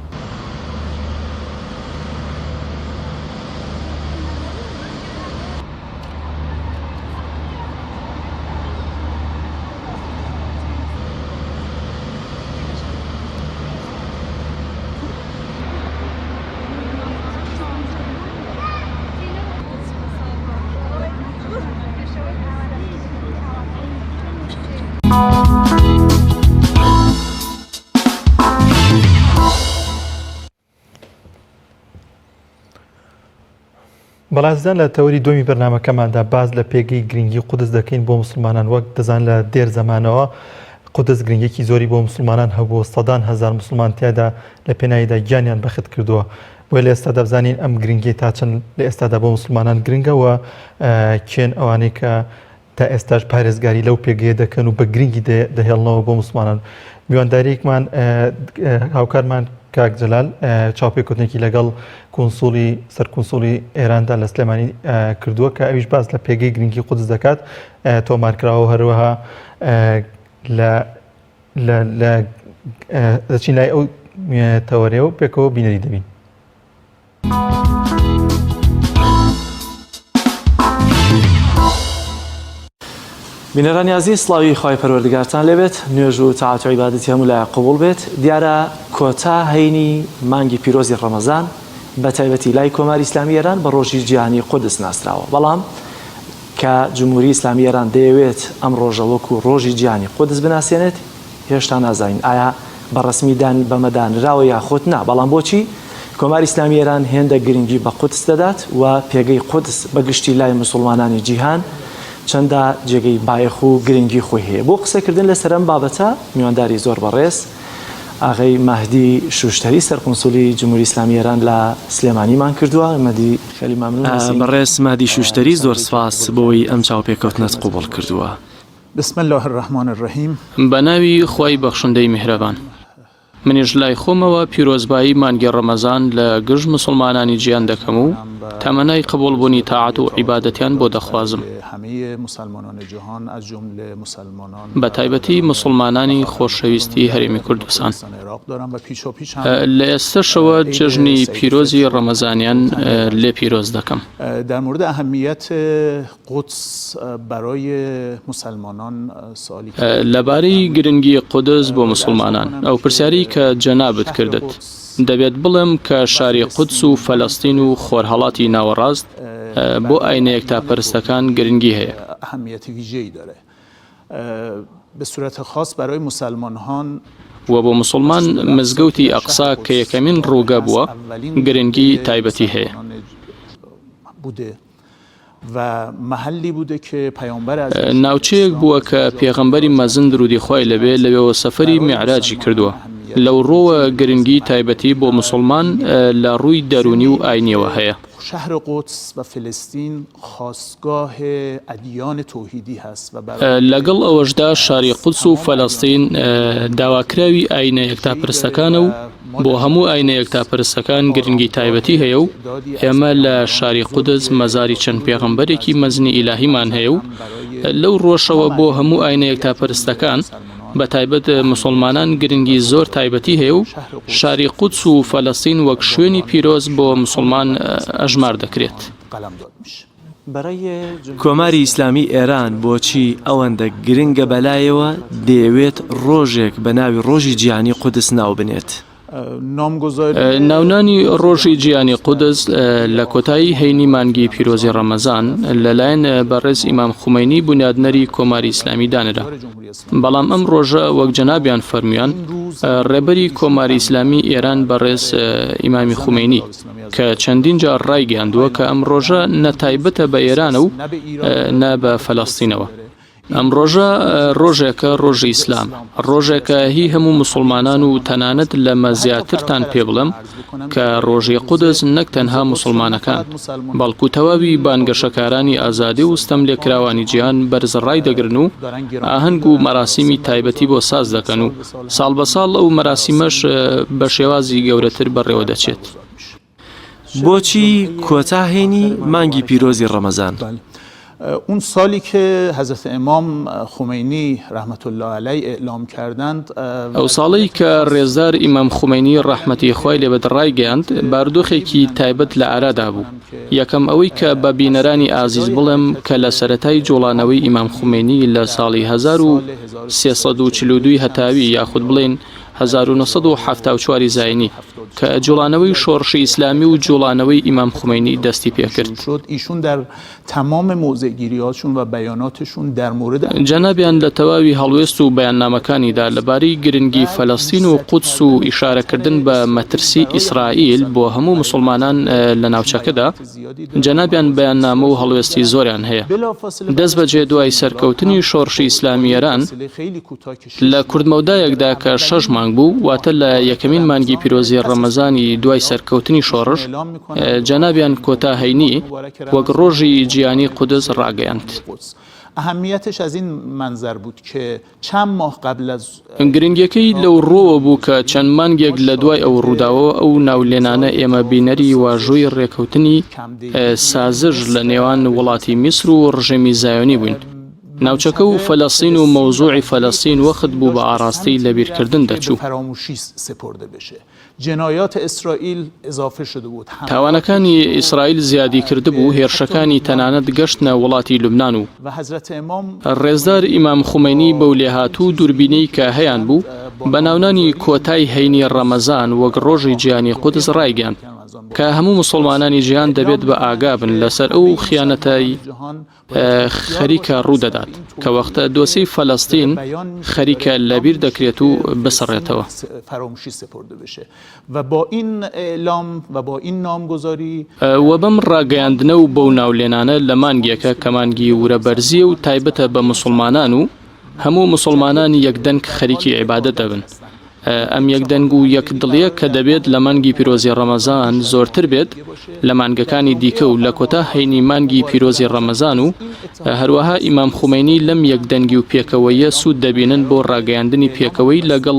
بەڵازدان لە تەوەری دومی بەرنامەکەماندا باز لە پێگەی گرنگی قودس دەکەین بۆ مسلمانان وەک دەزان لە دێر زەمانەوە قودس گرنگێکی زۆری بۆ مسلمانان هەبوو سەدان هەزار مسلمان تیادا لە پێناویدا گیانیان بەخت کردووە بۆی لە ئێستا دەبزانین ئەم گرنگی تا چەند لە ئێستادا بۆ مسلمانان گرنگەوە کێن ئەوانەی کە تا ئێستاش پارێزگاری لەو پێگەیە دەکەن و بە گرنگی دەهێڵنەوە بۆ مسلمانان. میوانداریەکمان هاوکارمان کاک جەلال چاوپێکوتنێکی لەگەڵ کۆنسوڵی سەرکۆنسوڵی ئێراندا لە سلێمانی کردووە کە ئەویش باز لە پێگەی گرنگی قودس دەکات تۆمارکراوە هەروەها دەچین لای ئەو تەوەرێ و پێکەوە بینەری دەبین. بینەرانی عزیز سڵاوی خی پەروەردگارتان لێبێت نوێژ و تاعات و عیبادەتی هەموو لای قبول بێت. دیارە کۆتا هەینی مانگی پیرۆزی ڕەمەزان بە تایبەتی لای کۆماری ئیسلامی ئێران بە ڕۆژی جیهانی قودس ناسراوە بەڵام کە جمهوری ئیسلامی ئێران دەیەوێت ئەم ڕۆژە وەکو ڕۆژی جیهانی قودس بناسیێنێت هێشتا نازانین ئایا بە ڕسمیدان بەمەدانراوە یاخۆت نا بەڵام بۆچی کۆماری ئیسلامی ئێران هێندە گرنگی بە قودس دەدات و پێگەی قودس بەگشتی لای مسلمانانی جیهان چەندە جێگەی بایەخ و گرنگی خۆی هەیە. بۆ قسەکردن لەسەر ئەم بابەتە میوانداری زۆر بەڕێز ئاغای مەهدی شوشتەری سەرکۆنسوڵی جمهوری ئیسلامی ئێران لە سلێمانیمان کردووە. مەهدی خەلی مەمنون. بەڕێز مەهدی شوشتەری زۆر سپاس بۆی ئەم چاوپێکەوتنەت قوبوڵ کردووە. بسم الله الرحمن الرحیم. بە ناوی خۆی بەخشندەی میهرەبان. منیش لای خۆمەوە پیرۆزبایی مانگی ڕەمەزان لە گشت مسلمانانی گیان دەکەم و تەمەنای قبولبوونی تاعات و عیبادەتیان بۆ دەخوازم. بە تایبەتی مسلمانانی خۆشەویستی هەرێمی کوردستان. لە ئێستاشەوە جژنی پیرۆزی ڕەمەزانیان لێ پیرۆز دەکەم. در مورد اهمیت قدس برای مسلمانان سوالی لەبارەی گرنگی قودس بۆ مسلمانان ئەو پرسیاری کە جەنابت کردت دەبێت بڵێم کە شاری قودس و فەلەستین و خۆرهەڵاتی ناوەڕاست بۆ ئاینە یەکتاپەرستەکان گرنگی هەیە. اهمیتی ویژه‌ای داره. به صورت خاص برای مسلمانان و بۆ مسلمان مزگەوتی ئەقسا کە یەکەمین ڕووگە بووە گرنگی تایبەتی هەیە. و محلی بوده که پیامبر ناوچەیەک بووە کە پێغەمبەری مەزن درودی خۆی لەبێ لەوێەوە سەفەری میعراجی کردووە. لەو ڕۆوە گرنگی تایبەتی بۆ مسلمان لە ڕووی دەرونی و ئاینیەوە هەیە. شهر قدس و فلسطین خاستگاه ادیان توحیدی هست و لەگەڵ ئەوەشدا شاری قودس و فەلەستین داواکراوی ئاینە یەکتاپەرستەکانە و بۆ هەموو ئاینە یەکتاپەرستەکان گرنگی تایبەتی هەیە و ئێمە لە شاری قودس مەزاری چەند پێغەمبەرێکی مەزنی ئیلاهیمان هەیە و لەو ڕۆژەوە بۆ هەموو ئاینە یەکتاپەرستەکان بە تایبەت مسلمانان گرنگی زۆر تایبەتی هەیە و شاری قودس و فەلەستین وەک شوێنی پیرۆز بۆ مسلمان ئەژمار دەکرێت. کۆماری ئیسلامی ئێران بۆچی ئەوەندە گرنگە بەلایەوە دەیەوێت ڕۆژێک بە ناوی ڕۆژی جیهانی قودس ناو بنێت؟ ناونانی ڕۆژی جیهانی قودس لە کۆتایی هەینی مانگی پیرۆزی ڕەمەزان لەلایەن بەڕێز ئیمام خومەینی بنیادنەری کۆماری ئیسلامی دانرا. بەڵام ئەم ڕۆژە وەک جەنابیان فەرموویان ڕێبەری کۆماری ئیسلامی ئێران بەڕێز ئیمامی خومەینی کە چەندین جار ڕایگەیاندووە کە ئەم ڕۆژە نەتایبەتە بە ئێرانە و نە بە فەلەستینەوە. ئەم ڕۆژە ڕۆژێکە ڕۆژی ئیسلام ڕۆژێکە هی هەموو مسلمانان و تەنانەت لەمە زیاترتان پێ بڵم کە ڕۆژی قودس نەک تەنها مسلمانەکان بەڵکو تەواوی بانگەشەکارانی ئازادی و ستەم لێکراوانی جیهان بەرزڕای دەگرن و ئاهەنگ و مەراسیمی تایبەتی بۆ ساز دەکەن و ساڵ بە ساڵ ئەو مەراسیمەش بە شێوازی گەورەتر بەڕێوە دەچێت. بۆچی کۆتا هێنی مانگی پیرۆزی ڕەمەزان؟ اون سالی که حضرت امام خمینی رحمت الله علیه اعلام کردند ئەو ساڵی کە ڕێزدار ئیمام خومینی ڕەحمەتی خوای لێبەد ڕایگەیاند بارودۆخێکی تایبەت لە ئارادا بوو. یەکەم ئەوەی کە بە بینەرانی ئازیز بڵێم کە لە سەرەتای جوڵانەوەی ئیمام خومینی لە ساڵی 1342 هەتاوی یاخود بڵێن 1974 زاینی کە جوڵانەوەی شۆڕشی ئیسلامی و جوڵانەوەی ئیمام خومینی دەستی پێکرد. ایشون در تمام موضعگیری‌هاشون و بیاناتشون در مورد جەنابیان لە تەواوی هەڵوێست و بەیاننامەکانیدا لەبارەی گرنگی فەلەستین و قودس و ئیشارەکردن بە مەترسی ئیسرائیل بۆ هەموو مسلمانان لە ناوچەکەدا جەنابیان بەیاننامە و هەڵوێستی زۆریان هەیە. دەست بەجێ دوای سەرکەوتنی شۆڕشی ئیسلامی ئێران لە کوردمەودایەکدا کە 6 مانگ بوو واتە لە یەکەمین مانگی پیرۆزی ڕەمەزانی دوای سەرکەوتنی شۆڕش جەنابیان کۆتا هەینی وەک ڕۆژی جیهانی قودس ڕاگەیاند. اهمیتش از این منظر بود که چند ماه قبل از گرنگیەکەی لەو ڕۆوە بوو کە چەند مانگێک لە دوای ئەو ڕووداوە ئەو ناولێنانە ئێمە بینەری واژۆی ڕێکەوتنی سازش لە نێوان وڵاتی میسر و ڕژێمی زایۆنی بووین. ناوچەکە و فەلەستین و مەوزوعی فەلەستین وەخت بوو بە ئاڕاستی لەبیرکردن دەچوو. جنایات اسرائیل اضافه شده بود. تاوانەکانی ئیسرائیل زیادی کردبوو هێرشەکانی تەنانەت گەشتنە وڵاتی لوبنان و ڕێزدار ئیمام خومینی بەو لێهاتوو دووربینەی کە هەیان بوو بە ناونانی کۆتای هەینی ڕەمەزان وەک ڕۆژی جیهانی قودس ڕایگەیاند کە هەموو مسلمانانی جیهان دەبێت بە ئاگابن لەسەر ئەو خیانەتایی خەریکە ڕوودەدات کە وەختە دۆسەی فەلەستین خەریکە لەبیر دەکرێت و بسڕێتەوە. و بەم ڕاگەیاندنە و بەو ناولێنانە لە مانگێکە کە مانگی ورەبەرزیە و تایبەتە بە مسلمانان و هەموو مسلمانانی یەکدەنگ خەریکی عیبادەت دەبن. ئەم یەکدەنگ و یەکدڵیە کە دەبێت لە مانگی پیرۆزی ڕەمەزان زۆرتر بێت لە مانگەکانی دیکە و لە کۆتا هەینی مانگی پیرۆزی ڕەمەزان و هەروەها ئیمام خومینی لەم یەکدەنگی و پێکەوەیە سوود دەبینن بۆ ڕاگەیاندنی پێکەوەی لەگەڵ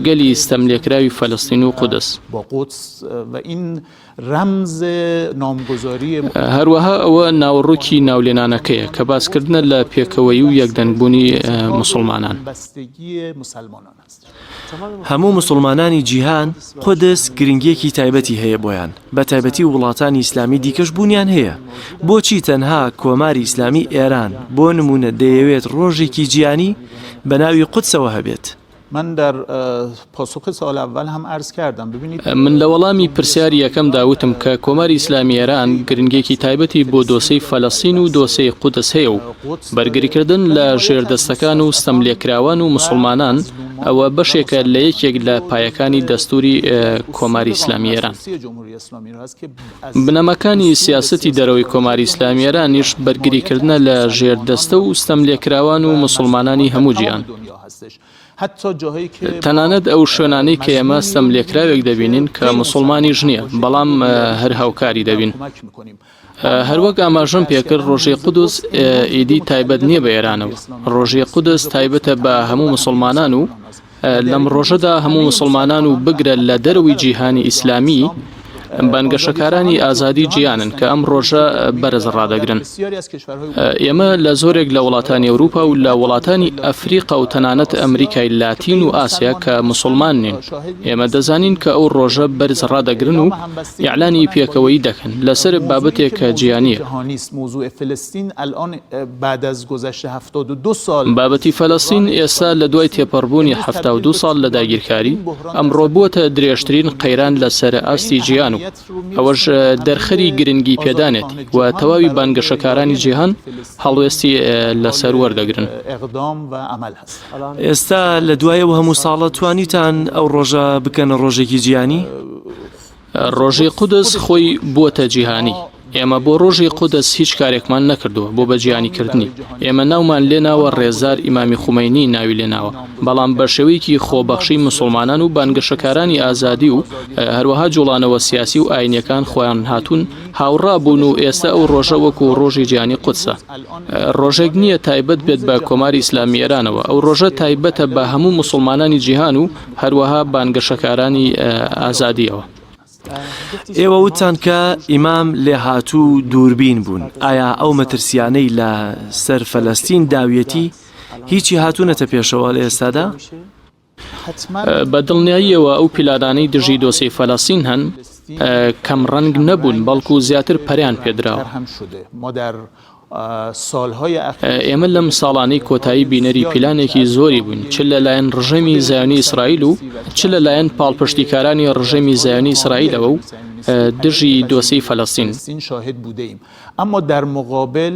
گەلی ستەملێکراوی فەلەستین و قودس. هەروەها ئەوە ناوڕووکی ناولێنانەکەیە کە باسکردنە لە پێکەوەی و یەکدەنگبوونی مسلمانان. هەموو مسلمانانی جیهان قودس گرنگیەکی تایبەتی هەیە بۆیان بە تایبەتی وڵاتانی ئیسلامی دیکەش بوونیان هەیە. بۆچی تەنها کۆماری ئیسلامی ئێران بۆ نمونە دەیەوێت ڕۆژێکی جیهانی بە ناوی قودسەوە هەبێت؟ من در پاسخ سال اول هم عرض کردم. ببینید من لە وەڵامی پرسیاری یەکەم داوتم کە کۆماری ئیسلامی ئێران گرنگێکی تایبەتی بۆ دۆسەی فەلەستین و دۆسەی قودس هەیە و بەرگریکردن لە ژێردەستەکان و ستەملێکراوان و مسلمانان ئەوە بەشێکە لە یەکێک لە پایەکانی دەستوری کۆماری ئیسلامی ئێران. بنەمەکانی سیاسەتی دەرەوەی کۆماری ئیسلامی ئێرانیش بەرگریکردنە لە ژێردەستە و ستەملێکراوان و مسلمانانی هەموو جیهان. تەنانەت ئەو شوێنانەی کە ئێمە ستەملێکراوێک دەبینین کە مسلمانیش نییە بەڵام هەر هاوکاری دەبین. هەروەک ئاماژەم پێکرد ڕۆژی قودس ئیدی تایبەت نییە بە ئێرانەوە. ڕۆژی قودس تایبەتە بە هەموو مسلمانان و لەم ڕۆژەدا هەموو مسلمانان و بگرە لە دەروی جیهانی ئیسلامی بانگەشەکارانی ئازادی جیانن کە ئەم ڕۆژە بەرز ڕادەگرن. ئێمە لە زۆرێک لە وڵاتانی ئەوروپا و لە وڵاتانی ئەفریقا و تەنانەت ئەمریکای لاتین و ئاسیا کە مسلمان نین ئێمە دەزانین کە ئەو ڕۆژە بەرز ڕادەگرن و ئیعلانی پێکەوەی دەکەن لەسەر بابەتێک کە جیهانیە. بابەتی فەلەستین ئێستا لە دوای تێپەڕبوونی 72 ساڵ لە داگیرکاری ئەمڕۆ بووەتە درێژترین قەیران لەسەر ئاستی جیهان و ئەوەش دەرخەری گرنگی پێدانێت و تەواوی بانگەشەکارانی جیهان هەڵوێستی لەسەر وەردەگرن. ئێستا لە دوایەوە هەموو ساڵە توانیتان ئەو ڕۆژە بکەنە ڕۆژێکی جیهانی؟ ڕۆژی قودس خۆی بووەتە جیهانی. ئێمە بۆ ڕۆژی قودس هیچ کارێکمان نەکردووە بۆ بەجیانیکردنی ئێمە ناومان لێناوە ڕێزار ئیمامی خومەینی ناوی لێناوە بەڵام بە شێوەیەکی خۆبەخشی مسلمانان و بانگەشەکارانی ئازادی و هەروەها جوڵانەوە سیاسی و ئاینیەکان خۆیان هاتوون هاوڕابوون و ئێستا ئەو ڕۆژە وەکو ڕۆژی جیهانی قودسە ڕۆژێک نییە تایبەت بێت بە کۆماری ئیسلامی ئێرانەوە ئەو ڕۆژە تایبەتە بە هەموو مسلمانانی جیهان و هەروەها بانگەشەکارانی ئازادیەوە. ئێوە وتان کە ئیمام لێ هاتوو دووربین بوون ئایا ئەو مەترسیانەی لە سەر فەلەستین داویەتی هیچی هاتوونەتە پێشەوە لە ئێستادا؟ بە دڵنیاییەوە ئەو پیلانانەی دژی دۆسەی فەلەستین هەن کەم ڕەنگ نەبوون بەڵکو زیاتر پەریان پێدراوە. ئێمە لەم ساڵانەی کۆتایی بینەری پیلانێکی زۆری بوون چ لەلایەن ڕژەمی زایۆنی ئیسرائیل و چ لەلایەن پاڵپشتیکارانی ڕژەمی زایۆنی ئیسرائیلەوە و دژی دۆسەی فەلەستین. اما در مقابل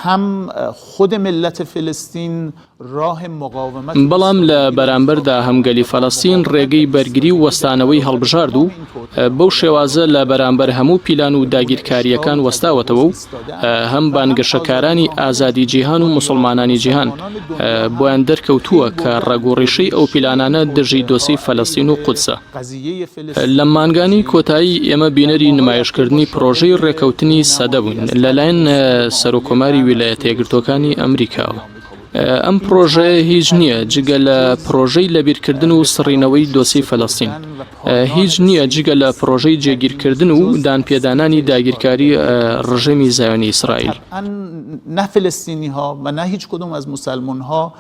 هم خود ملت فلسطین راه مقاومت بەڵام لە بەرامبەردا هەمگەلی فەلەستین ڕێگەی بەرگری و وەستانەوەی هەڵبژارد و بەو شێوازە لە بەرامبەر هەموو پیلان و داگیرکاریەکان وەستاوەتەوە و هەم بانگەشەکارانی ئازادی جیهان و مسلمانانی جیهان بۆیان دەرکەوتووە کە ڕێگوڕیشەی ئەو پیلانانە دژی دۆسەی فەلەستین و قودسە. لە مانگانی کۆتایی ئێمە بینەری نمایشکردنی پرۆژەی ڕێکەوتنی سەدە بوون لەلایەن سەرۆکۆماری ویلایەتە یەکگرتووەکانی ئەمریکاوە. ئەم پرۆژەیە هیچ نییە جگە لە پرۆژەی لەبیرکردن و سڕینەوەی دۆسەی فەلەستین هیچ نییە جگە لە پرۆژەی جێگیرکردن و دانپێدانانی داگیرکاری ڕژەمی زایۆنی ئیسرائیل. نه فلسطینی ها و نه هیچ کدوم از مسلمان ها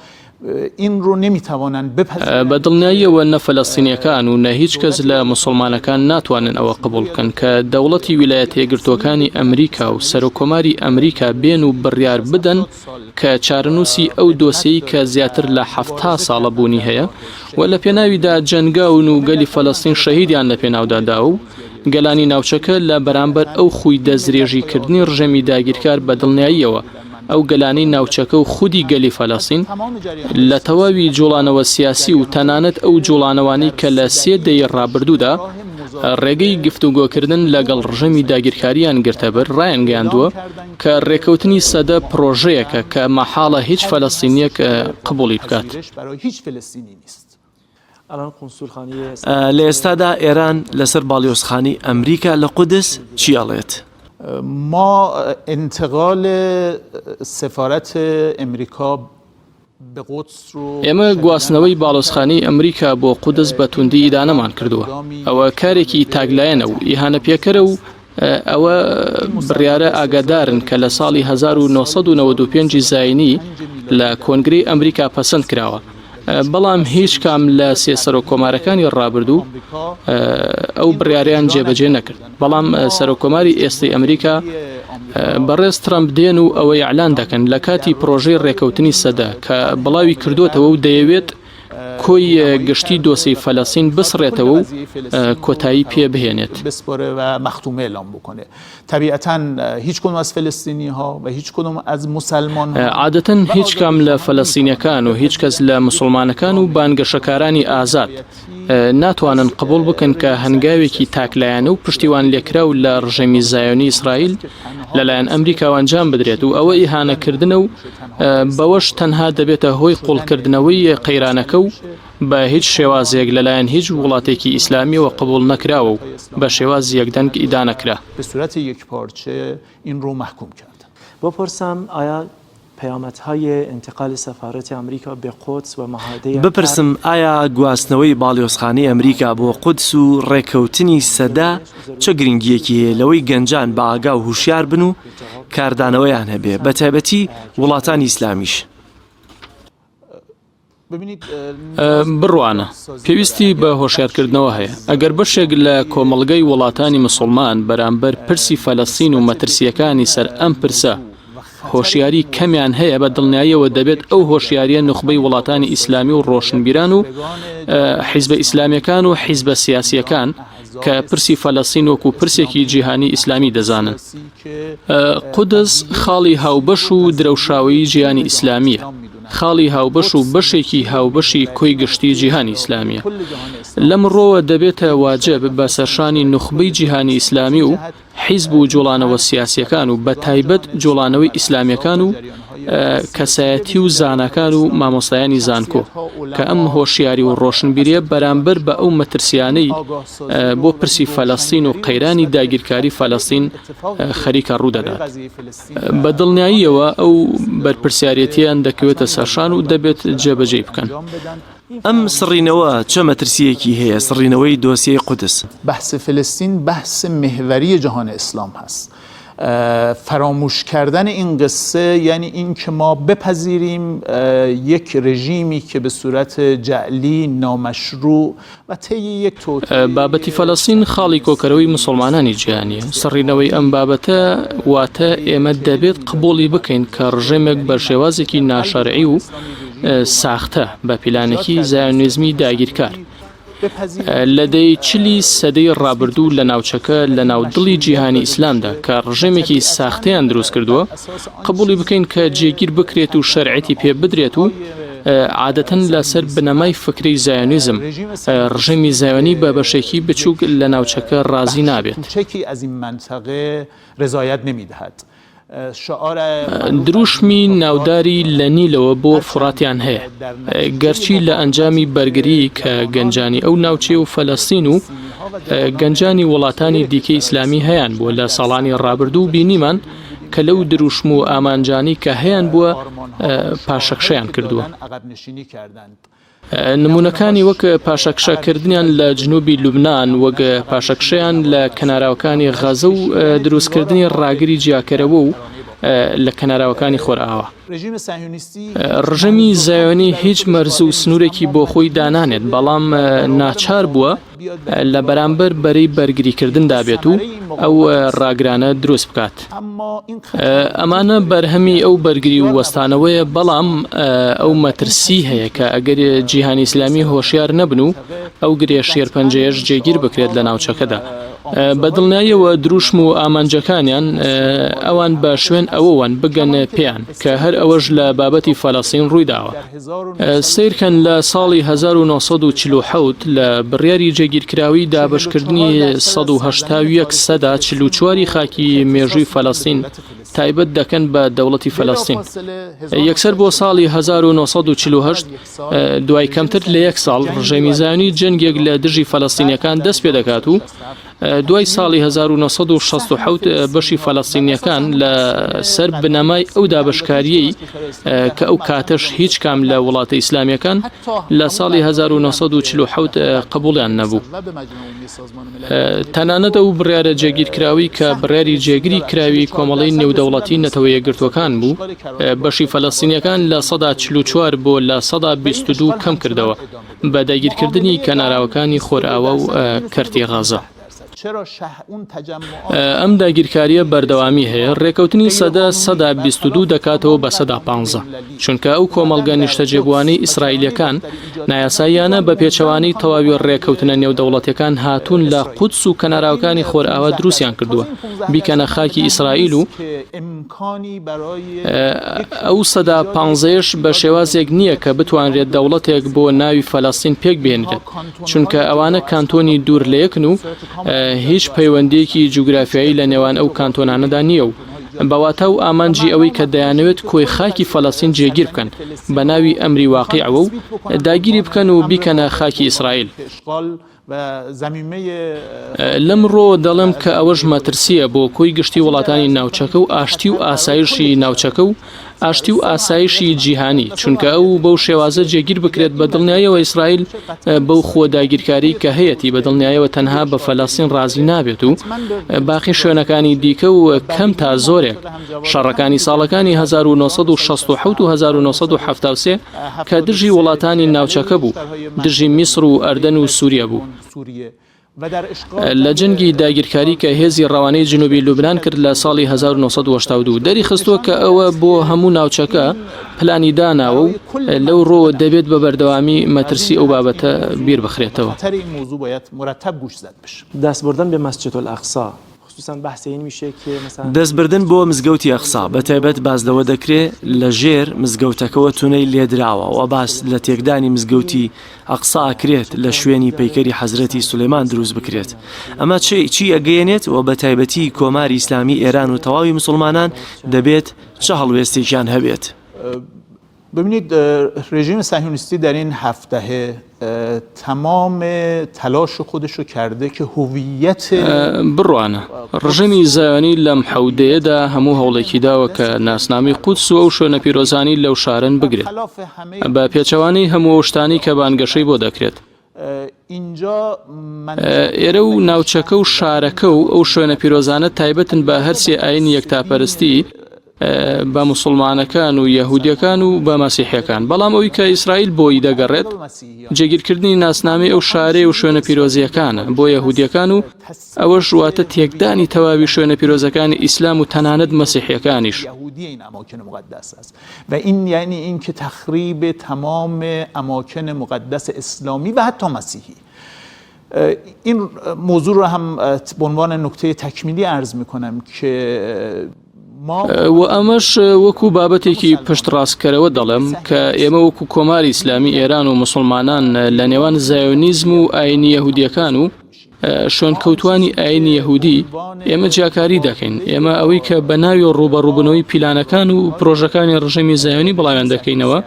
این رو نمیتوانند بپذیرند. بە دڵنیاییەوە نە فەلەستینیەکان و نە هیچ کەس لە مسلمانەکان ناتوانن ئەوە قبول بکەن کە دەوڵەتی ویلایەتە یەکگرتووەکانی ئەمریکا و سەرۆکۆماری ئەمریکا بێن و بڕیار بدەن کە چارەنووسی ئەو دۆسەی کە زیاتر لە 70 ساڵە بوونی هەیە و لە پێناویدا جەنگاون و گەلی فەلەستین شەهیدیان لە پێناودادا و گەلانی ناوچەکە لە بەرامبەر ئەو خوی دەستدرێژیکردنی ڕژەمی داگیرکار بە دڵنیاییەوە ئەو گەلانەی ناوچەکە و خودی گەلی فەلەستین لە تەواوی جوڵانەوە سیاسی و تەنانەت ئەو جوڵانەوانی کە لە 3 دەی ڕابردوودا ڕێگەی گفتوگۆکردن لەگەڵ ڕژەمی داگیرکاریان گرتەبەر ڕایانگەیاندووە کە ڕێکەوتنی سەدە پرۆژەیەکە کە مەحاڵە هیچ فەلەستینیەک قبوڵی بکات. لە ئێستادا ئێران لەسەر باڵیۆزخانی ئەمریکا لە قودس چی ئەڵێت؟ ما انتقال سفارت امریکا به قدس رو ئێمە گواستنەوەی باڵۆزخانەی ئەمریکا بۆ قودس بە توندی ئیدانەمان کردووە ئەوە کارێکی تاگلایەنە و ئیهانە پێکەرە و ئەوە بڕیارە ئاگادارن کە لە ساڵی 1995 زاینی لە کۆنگرەی ئەمریکا پەسەند کراوە بەڵام هیچ کام لە سێ سەرۆکۆمارەکانی ڕابردوو ئەو بڕیاریان جێبەجێ نەکرد بەڵام سەرۆکۆماری ئێستای ئەمریکا بەڕێز ترامپ دێن و ئەوەی ئەعلان دەکەن لە کاتی پرۆژەی ڕێکەوتنی سەدە کە بڵاوی کردوتەوە و دەیەوێت کۆی گشتی دۆسەی فەلەستین بسڕێتەوە و کۆتایی پێ بهێنێت. طبیعتاً هیچ کدوم از فلسطینی ها و هیچ کدوم از مسلمان ها عادەتەن هیچ کام لە فەلەستینیەکان و هیچ کەس لە مسلمانەکان و بانگەشەکارانی ئازاد ناتوانن قبول بکەن کە هەنگاوێکی تاکلایەنە و پشتیوان لێکرا و لە ڕژەمی زایۆنی ئیسرائیل لەلایەن ئەمریکا ئەنجام بدرێت و ئەوە ئیهانەکردنە و بەوەش تەنها دەبێتە هۆی قوڵکردنەوەی قەیرانەکە و بە هیچ شێوازێک لەلایەن هیچ وڵاتێکی ئیسلامیەوە قبول نەکراوە و بە شێواز یەکدەنگ ئیدانەکرا. به صورت یکپارچه این رو محکوم کرد. بپرسم آیا پیامدهای انتقال سفارت ئەمریکا به قدس و معاهده بپرسم ئایا گواستنەوەی باڵیۆزخانەی ئەمریکا بۆ قودس و ڕێکەوتنی سەدا چه گرنگیەکی هەیە لەوەی گەنجان بە ئاگا و هوشیار بن و کاردانەوەیان هەبێ بە تایبەتی وڵاتانی ئیسلامیش؟ بڕوانە پێویستی بە هۆشیارکردنەوە هەیە ئەگەر بەشێک لە کۆمەڵگەی وڵاتانی مسلمان بەرامبەر پرسی فەلەستین و مەترسیەکانی سەر ئەم پرسە هۆشیاری کەمیان هەیە بە دڵنیاییەوە دەبێت ئەو هۆشیاریە نخبەی وڵاتانی ئیسلامی و ڕۆشنبیران و حیزبە ئیسلامیەکان و حیزبە سیاسیەکان کە پرسی فەلەستین وەکو پرسێکی جیهانی ئیسلامی دەزانن. قودس خاڵی هاوبەش و درەوشاوی جیهانی ئیسلامیە خاڵی هاوبەش و بەشێکی هاوبەشی کۆی گشتی جیهانی ئیسلامیە لەم ڕۆوە دەبێتە واجب بە سەرشانی نوخبەی جیهانی ئیسلامی و حیزب و جوڵانەوە سیاسیەکان و بە تایبەت جوڵانەوەی ئیسلامیەکان و کەسایەتی و زانەکان و مامۆستایانی زانکۆ کە ئەم هۆشیاری و ڕۆشنبیریە بەرامبەر بە ئەو مەترسیانەی بۆ پرسی فەلەستین و قەیرانی داگیرکاری فەلەستین خەریکە ڕوودەدات. بە دڵنیاییەوە ئەو بەرپرسیارەتیان دەکەوێتە سەرشان و دەبێت جێبەجێ بکەن. ئەم سڕینەوە چه مەترسیەکی هەیە سڕینەوەی دۆسیەی قودس؟ بحث فلسطین بحث محوری جهان اسلام هست. فراموش کردن این قصه یعنی این که ما بپذیریم یک رژیمی که به صورت جعلی نامشروع و طی یک توطئه بابەتی فەلەستین خاڵی کۆکەرەوەی مسلمانانی جیهانیە. سڕینەوەی ئەم بابەتە واتە ئێمە دەبێت قبوڵی بکەین کە ڕژێمێک بە شێوازێکی ناشەرعی و ساختە بە پیلانێکی زایۆنیزمی داگیرکار لەدەی چلی سەدەی ڕابردوو لە ناوچەکە لە ناودڵی جیهانی ئیسلامدا کە ڕژێمێکی ساختەیان دروست کردووە قبوڵی بکەین کە جێگیر بکرێت و شەرعەتی پێ بدرێت و عادەتەن لەسەر بنەمای فکری زایۆنیزم ڕژێمی زایۆنی بە بەشێکی بچووک لە ناوچەکە ڕازی نابێت. دروشمی ناوداری لە نیلەوە بۆ فڕاتیان هەیە گەرچی لە ئەنجامی بەرگری کە گەنجانی ئەو ناوچێ و فەلەستین و گەنجانی وڵاتانی دیکەی ئیسلامی هەیەن بووە لە ساڵانی ڕابردوو بینیمان کە لەو دروشم و ئامانجانی کە هەیەن بووە پاشەکشەیان کردووە. نمونونەکانی وەک پاشەکشەکردنیان لە جنوبی لوبناان وەک پاشەکشەیان لە کەناراوەکانی غەزە و دروستکردنی ڕاگری جیاکەرەوە و لە کەناراوەکانی خۆرئاوە. ڕژەمی زایۆنی هیچ مەرز و سنوورێکی بۆ خۆی دانانێت بەڵام ناچار بووە لە بەرامبەر بەرەی بەرگریکردن دابێت و ئەو ڕاگرانە دروست بکات. ئەمانە بەرهەمی ئەو بەرگری و وەستانەوەیە بەڵام ئەو مەترسی هەیە کە ئەگەر جیهانی ئیسلامی هۆشیار نەبن و ئەو گرێ شێرپەنجەیەش جێگیر بکرێت لە ناوچەکەدا. بەدڵنیاییەوە دروشم و ئامانجەکانیان ئەوان بە شوێن ئەوەوان بگەن پێیان کە هەر ئەوەش لە بابەتی فەلەستین ڕوویداوە. سیرکەن لە ساڵی 1940 لە بڕیاری جێگیرکراوی دابشکردنی 181 سەدا 44 خاکی مێژووی فەلەستین تایبەت دەکەن بە دەوڵەتی فەلەستین. یەکسەر بۆ ساڵی 1948 دوای کەمتر لە یەک ساڵ ڕژێمی زایۆنی جەنگێک لە دژی فەلەستینیەکان دەست پێ دەکات و دوای ساڵی 1967 بەشی فەلەستینیەکان لە سەر بنەمای ئەو دابشکاریەی کە ئەو کاتەش هیچ کام لە وڵاتە ئیسلامیەکان لە ساڵی 1947 قبوڵیان نەبوو. تەنانەت ئەو بڕیارە جێگیرکراوی کە بڕیاری جێگیری کراوی کۆمەڵی نێودەوڵەتی نەتەوە یەکگرتوەکان بوو بەشی فەلەستینیەکان لە 144 بۆ لە 122 کەم کردەوە بە داگیرکردنی کەناراوەکانی خۆرئاوە و کەرتی غازە. ئەم داگیرکاریە بەردەوامی هەیە ڕێکەوتنی سەدا 122 دەکاتەوە بە 115 چونکە ئەو کۆمەڵگە نیشتەجێبووانەی ئیسرائیلەکان نایاساییانە بە پێچەوانی تەواوی ڕێکەوتنە نێودەوڵەتەکان هاتوون لە قودس و کەناراوەکانی خۆرئاوە دروستیان کردووە بیکەنە خاکی ئیسرائیل و ئەو 115ش بە شێوازێک نییە کە بتوانرێت دەوڵەتێک بۆ ناوی فەلەستین پێک بێنرێت چونکە ئەوانە کانتۆنی دوور لە یەکن و هیچ پەیوەندیەکی جوگرافیایی لە نێوان ئەو کانتۆنانەدا نییە و بەواتە و ئامانجی ئەوەی کە دەیانەوێت کۆی خاکی فەلەستین جێگیر بکەن بە ناوی ئەمری واقیعەوە و داگیری بکەن و بیکەنە خاکی ئیسرائیل. لەم ڕۆ دەڵێم کە ئەوەش مەترسیە بۆ کۆی گشتی وڵاتانی ناوچەکە و ئاشتی و ئاسایشی ناوچەکە و ئاشتی و ئاسایشی جیهانی چونکە ئەو بەو شێوازە جێگیر بکرێت بە دڵنیاییەوە ئیسرائیل بەو خۆداگیرکاری کە هەیەی بە دڵنیاییەوە تەنها بە فەلەستین ڕازی نابێت و باقی شوێنەکانی دیکە و کەم تا زۆرێک شەڕەکانی ساڵەکانی 1967 و 1973 کە دژی وڵاتانی ناوچەکە بوو دژی میسر و ئەردەن و سووریا بوو. لە جەنگی داگیرکاری کە هێزی ڕەوانەی جنوبی لوبنان کرد لە ساڵی 1982 دەری خستووە کە ئەوە بۆ هەموو ناوچەکە پلانی داناوە و لەو ڕۆوە دەبێت بە بەردەوامی مەترسی ئەو بابەتە بیر بخرێتەوە. دەستبردن بە مەسجد الئەقسا خصوصا بحث این میشه که مثلا دەستبردن بۆ مزگەوتی ئەقسا بە تایبەت باس لەوە دەکرێت لە ژێر مزگەوتەکەەوە تونەی لێدراوە و باس لە تێکدانی مزگەوتی ئەقسا ئەکرێت لە شوێنی پەیکەری حەزرەتی سولەیمان دروست بکرێت. ئەمە چی ئەگەیەنێت و بە تایبەتی کۆماری ئیسلامی ئێران و تەواوی مسلمانان دەبێت چه هەڵوێستێکیان هەبێت. ببینید رژیم صهیونیستی در این 7 دهه تمام تلاش خودش رو کرده که هویت بڕوانە ڕژەمی زایانی لەم حەودەیەدا هەموو هەوڵێکی داوە کە ناسنامی قودس و شوێنە پیرۆزانی لەو شارن بگرێت بە پێچەوانەی هەموو شتانی کە بانگەشەی بۆ دەکرێت. ئێرە و ناوچەکە و شارەکە و ئەو شوێنە پیرۆزانە تایبەتن بە هەرسێ ئاینی یەکتاپەرستی بە مسلمانەکان و یەهودیەکان و بە مەسیحیەکان. بەڵام ئەوی کە ئیسرائیل بۆی دەگەڕێت جێگیرکردنی ناسنامەی ئەو شارەی و شوێنە پیرۆزیەکانە بۆ یەهودیەکان و ئەوەش واتە تێکدانی تەواوی شوێنە پیرۆزەکانی ئیسلام و تەنانەت مەسیحیەکانیش. و این یعنی اینکه تخریب تمام اماکن مقدس اسلامی و حتی مسیحی. این موضوع رو هم به عنوان نکته تکمیلی عرض میکنم که و ئەمەش وەکو بابەتێکی پشتڕاستکەرەوە دەڵێم کە ئێمە وەکو کۆماری ئیسلامی ئێران و مسلمانان لە نێوان زایۆنیزم و ئاینی یەهودیەکان و شوێنکەوتوانی ئاینی یەهودی ئێمە جیاکاری دەکەین. ئێمە ئەوەی کە بە ناوی ڕوبەڕووبوونەوەی پیلانەکان و پرۆژەکانی ڕژەمی زایۆنی بڵاویان دەکەینەوە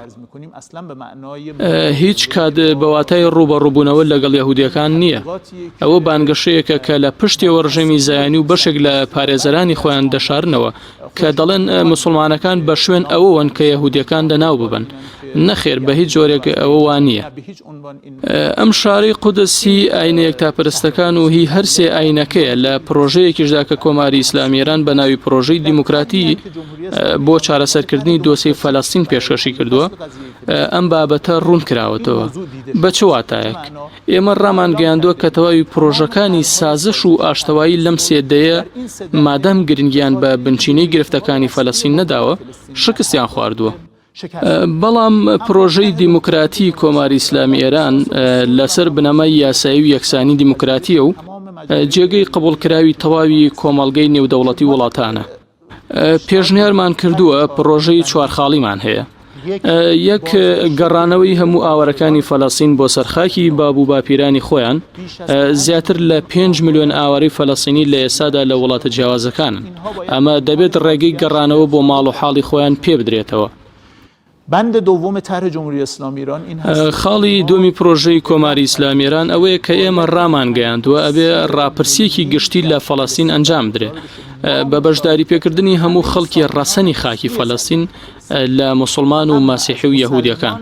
هیچ کات بەواتای ڕوبەڕووبوونەوە لەگەڵ یەهودیەکان نییە. ئەوە بانگەشەیەکە کە لە پشتێوە ڕژەمی زایانی و بەشێک لە پارێزەرانی خۆیان دەشارنەوە کە دەڵێن مسلمانەکان بە شوێن ئەوەن کە یەهودیەکان دەناو ببن. نەخێر بە هیچ جۆرێک ئەوە وان نییە. ئەم شاری قودسی ئاینە یەکتاپەرستەکان و هی هەرسێ ئاینەکەیە لە پرۆژەیەکیشدا کە کۆماری ئیسلامی ئێران بە ناوی پرۆژەی دیموکراتی بۆ چارەسەرکردنی دۆسیی فەلەستین پێشکەشی کردووە. ئەم بابەتە ڕوون کراوەتەوە بە چ واتایەک. ئێمە ڕامان گەیاندووە کە تەواوی پرۆژەکانی سازش و ئاشتەوایی لەم سێدەیە مادام گرنگیان بە بنچینەی گرفتەکانی فەلەستین نەداوە شکستیان خواردووە. بەڵام پرۆژەی دیموکراتی کۆماری ئیسلامی ئێران لەسەر بنەمای یاسایی و یەکسانی دیموکراتیە و جێگەی قبولکراوی تەواوی کۆمەڵگەی نێودەوڵەتی وڵاتانە. پێشنیارمان کردووە پرۆژەی چوارخاڵیمان هەیە. یەک گەڕانەوەی هەموو ئاوارەکانی فەلەستین بۆ سەرخاکی باب و باپیرانی خۆیان زیاتر لە 5 میلیۆن ئاوارەی فەلەستینی لە ئێسادا لە وڵاتە جیاوازەکانن. ئەمە دەبێت ڕێگەی گەڕانەوە بۆ ماڵ و حاڵی خۆیان پێ بدرێتەوە. بند دوم طرح جمهوری اسلامی ایران این هست. خاڵی دومی پرۆژەی کۆماری ئیسلامی ئێران ئەوەیە کە ئێمە ڕامان گەیاندووە ئەبێ ڕاپرسیەکی گشتی لە فەلەستین ئەنجام درێ بە بەشداری پێکردنی هەموو خەڵکی ڕەسەنی خاکی فەلەستین لە مسلمان و مەسیحی و یەهودیەکان.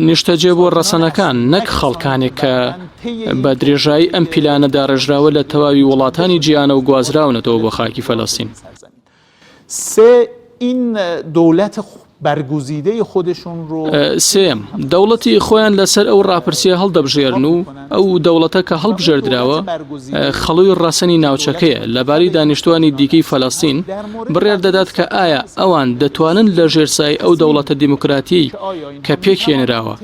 نیشتەجێ بۆ ڕەسەنەکان نەک خەڵکانێک کە بە درێژایی ئەم پیلانەدا ڕێژراوە لە تەواوی وڵاتانی جیانە و گوازراونەتەوە بۆ خاکی فەلەستین. این دولت برگزیده خودشون رو سێم دەوڵەتی خۆیان لەسەر ئەو ڕاپرسیە هەڵدەبژێرن و ئەو دەوڵەتە کە هەڵبژێردراوە خەڵوی ڕەسەنی ناوچەکەیە لەباری دانیشتوانی دیکەی فەلەستین بڕیار دەدات کە ئایا ئەوان دەتوانن لە ژێرسای ئەو دەوڵەتە دیموکراتی کە پێکهێنراوە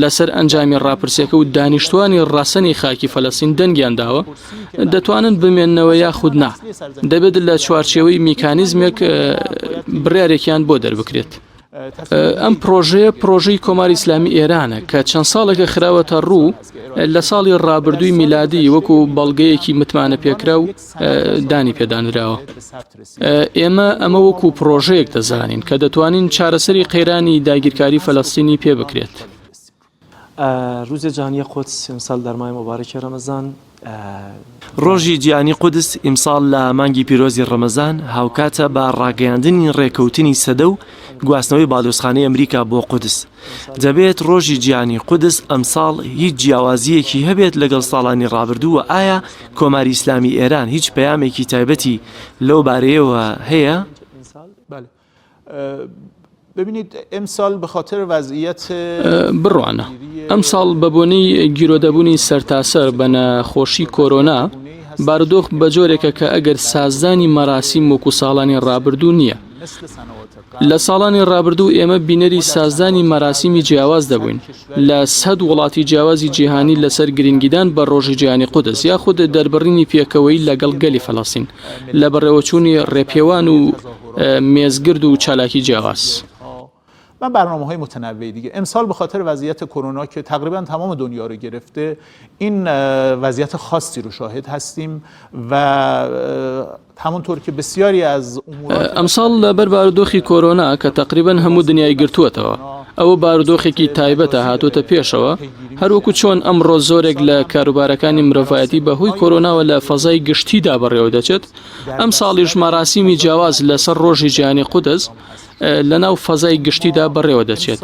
لەسەر ئەنجامی ڕاپرسیەکە و دانیشتوانی ڕەسەنی خاکی فەلەستین دەنگیانداوە دەتوانن بمێننەوە یاخود نا دەبێت لە چوارچێوەی میکانیزمێک بڕیارێکیان بۆ دەربکرێت. ئەم پرۆژەی کۆماری ئیسلامی ئێرانە کە چەند ساڵێکە خراوەتە ڕوو لە ساڵی ڕابردووی میلادی وەکو بەڵگەیەکی متمانە پێکرا و دانی پێدانراوە. ئەمە وەکو پرۆژەیەک دەزانین کە دەتوانین چارەسەری قەیرانی داگیرکاری فەلەستینی پێ بکرێت. ڕۆژی جیهانی قودس ئیمسال دەرمای مۆبارەکی ڕەمەزان ڕۆژی جیهانی قودس ئیمسال لە مانگی پیرۆزی ڕەمەزان هاوکاتە بە ڕاگەیاندنی ڕێکەوتنی سەدە و گواستنەوەی بالۆزخانەی ئەمریکا بۆ قودس. دەبێت ڕۆژی جیهانی قودس ئەمساڵ هیچ جیاوازیەکی هەبێت لەگەڵ ساڵانی ڕابردووە. ئایا کۆماری ئیسلامی ئێران هیچ پەیامێکی تایبەتی لەو بارەیەوە هەیە؟ ببینید امسال به خاطر وضعیت بڕوانە ئەمساڵ بەبوونی گیرۆدەبوونی سەرتاسەر بە نەخۆشی کۆرۆنا بارودۆخ بە جۆرێکە کە ئەگەر سازدانی مەراسیم وەکو ساڵانی ڕابردوو نییە. لە ساڵانی ڕابردوو ئێمە بینەری سازدانی مەراسیمی جیاواز دەبووین لە 100 وڵاتی جیاوازی جیهانی لەسەر گرنگیدان بە ڕۆژی جیهانی قودس یاخود دەربڕینی پێکەوەی لەگەڵ گەلی فەڵەستین لە بەڕێوەچوونی ڕێپێوان و مێزگرد و چالاکی جیاواز. و برنامه‌های متنوعی دیگه. امسال به خاطر وضعیت کرونا که تقریبا تمام دنیا رو گرفته این وضعیت خاصی رو شاهد هستیم و همونطور که بسیاری از امورات امسال لەبەر بارودۆخی کۆرۆنا کە تقریبا هەموو دنیای گرتووەتەوە ئەوە بارودۆخێکی تایبەتە هاتوۆتە پێشەوە هەروەکو چۆن ئەمڕۆ زۆرێک لە کاروبارەکانی مرۆڤایەتی بەهۆی کۆرۆناوە لە فەزای گشتیدا بەڕێوە دەچێت ئەم ساڵیش مەراسیمی جیاواز لەسەر ڕۆژی جیهانی قودس لەناو فەزای گشتیدا بەڕێوە دەچێت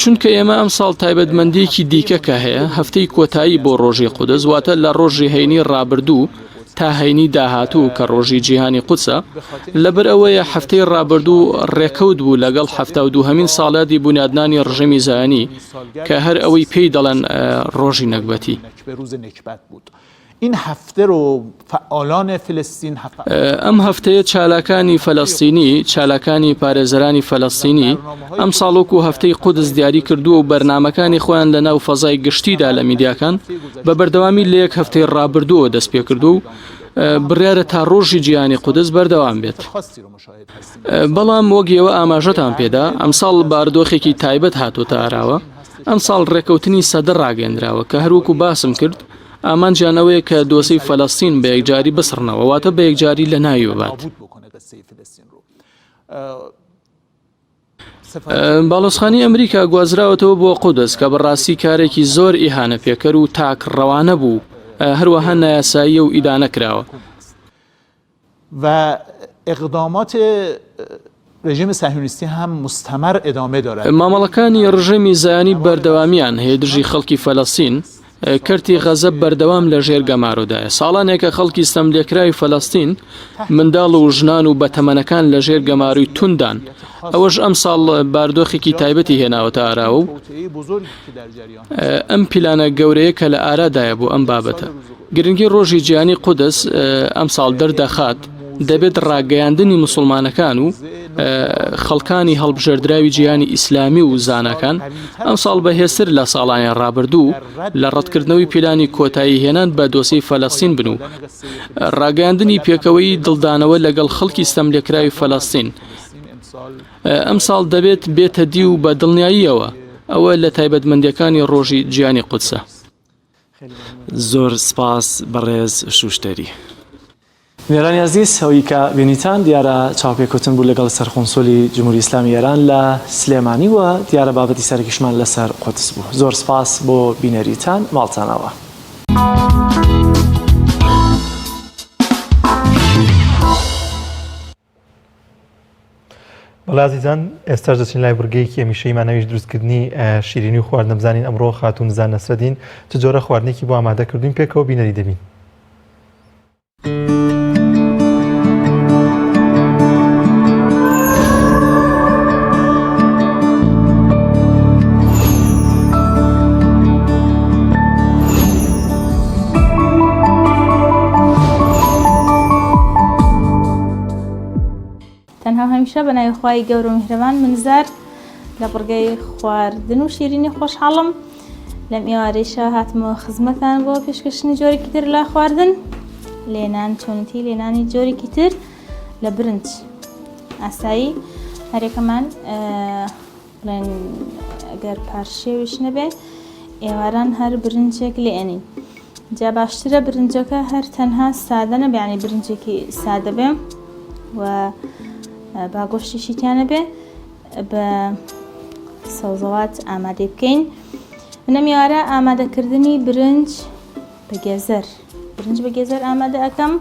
چونکە ئێمە ئەم ساڵ تایبەتمەندیەکی دیکەکە هەیە هەفتەی کۆتایی بۆ ڕۆژی قودس واتە لە ڕۆژی هەینی ڕابردوو تا هەینی داهاتوو کە ڕۆژی جیهانی قودسە لەبەر ئەوەیە هەفتەی ڕابردوو ڕێکەوت بوو لەگەڵ 72هەمین ساڵاتی بونیادنانی ڕژەمی زایانی کە هەر ئەوەی پێی دەڵێن ڕۆژی نەکبەتی. این هفته رو فعالان فلسطین ئەم هەفتەیە چالاکانی فەلەستینی چالاکانی پارێزەرانی فەلەستینی ئەم ساڵۆک و هەفتەی قودس دیاری کردووە و بەرنامەکانی خۆیان لە ناو فەزای گشتیدا لە میدیاکان بە بەردەوامی لە یەک هەفتەی ڕابردووە دەست پێ کردو و بڕیارە تا ڕۆژی جیهانی قودس بەردەوام بێت. بەڵام وەگیەوە ئاماژەتان پێدا ئەم ساڵ بارودۆخێکی تایبەت هاتوۆتە ئاراوە ئەم ساڵ ڕێکەوتنی سەدە ڕاگەندراوە کە هەروەکو باسم کرد ئامانجیانەوەیە کە دۆسەی فەلەستین بە یەکجاری بسڕنەوە واتە بە یەکجاری لە ناوی ببات. باڵۆزخانی ئەمریکا گوازراوەتەوە بۆ قودس کە بەڕاستی کارێکی زۆر ئیهانە پێکەر و تاکڕەوانە بوو هەروەها نایاسایی و ئیدانە کراوە. و اقدامات رژیم صهیونیستی هم مستمر ادامه دارد. مامەڵەکانی ڕژەمی زایانی بەردەوامیان هەیە دژی خەڵکی فەلەستین کەرتی غەزەب بەردەوام لە ژێر گەمارۆدایە ساڵانێکە خەڵکی ستەملێکراوی فەلەستین منداڵ و ژنان و بەتەمەنەکان لە ژێر گەماروی توندان ئەوەش ئەم ساڵ بارودۆخێکی تایبەتی هێناوەتە ئاراوە و ئەم پیلانە گەورەیە کە لە ئارادایە بۆ ئەم بابەتە گرنگی ڕۆژی جیهانی قودس ئەم ساڵ دەردەخات دەبێت ڕاگەیاندنی موسڵمانەکان و خەڵکانی هەڵبژێردراوی جیهانی ئیسلامی و زانەکان ئەم ساڵ بەهێزتر لە ساڵانی ڕابردوو لە ڕەتکردنەوەی پیلانی کۆتایی هێنان بە دۆسەی فەلەستین بن و ڕاگەیاندنی پێکەوەی دڵدانەوە لەگەڵ خەڵکی ستەملێکراوی فەلەستین ئەم ساڵ دەبێت بێتە دی و بە دڵنیاییەوە ئەوە لە تایبەتمەندیەکانی ڕۆژی جیهانی قودسە. زۆر سپاس بەڕێز شوشتەری. میێرانی عەزیز ئەوەی کە بینیتان دیارە چاوپێکوتن بوو لەگەڵ سەرخۆنسۆلی جمهوری ئیسلامی ئێران لە سلێمانی وە دیارە بابەتی سەرکیشمان لەسەر قودس بوو. زۆر سپاس بۆ بینەریتان ماڵتانەوە. بەڵازیزان ئێستاش دەچین لای بورگەیەکی هەمیشەیمانەویش دروستکردنی شیرینی و خواردنە بزانین ئەمڕۆ خاتون زان نەسرەدین چ جۆرە خواردنێکی بۆ ئامادە کردوین پێکەوە بینەری دەبین. هەمیشە بە ناوی خوای گەورە و میهرەبان منزار لە بڕگەی خواردن و شیرینی خۆشحاڵم لەم ئێوارەیشە هاتمەوە خزمەتان بۆ پێشکەشتنی جۆرێکی تر لە خواردن لێنان چۆنتی لێنانی جۆرێکی تر لە برنج ئاسایی هەرێکەمان بڵێن ئەگەر پارشێویش نەبێ ئێواران هەر برنجێک لێنین جا باشترە برنجەکە هەر تەنها سادە نەبێ یعنی برنجێکی سادە بێ و با گۆشتیشی تیانە بێ بە سەوزەوات ئامادە بکەین. منەم ئێوارە ئامادەکردنی برنج بە گێزەر بە گێزەر ئامادە ئەەکەم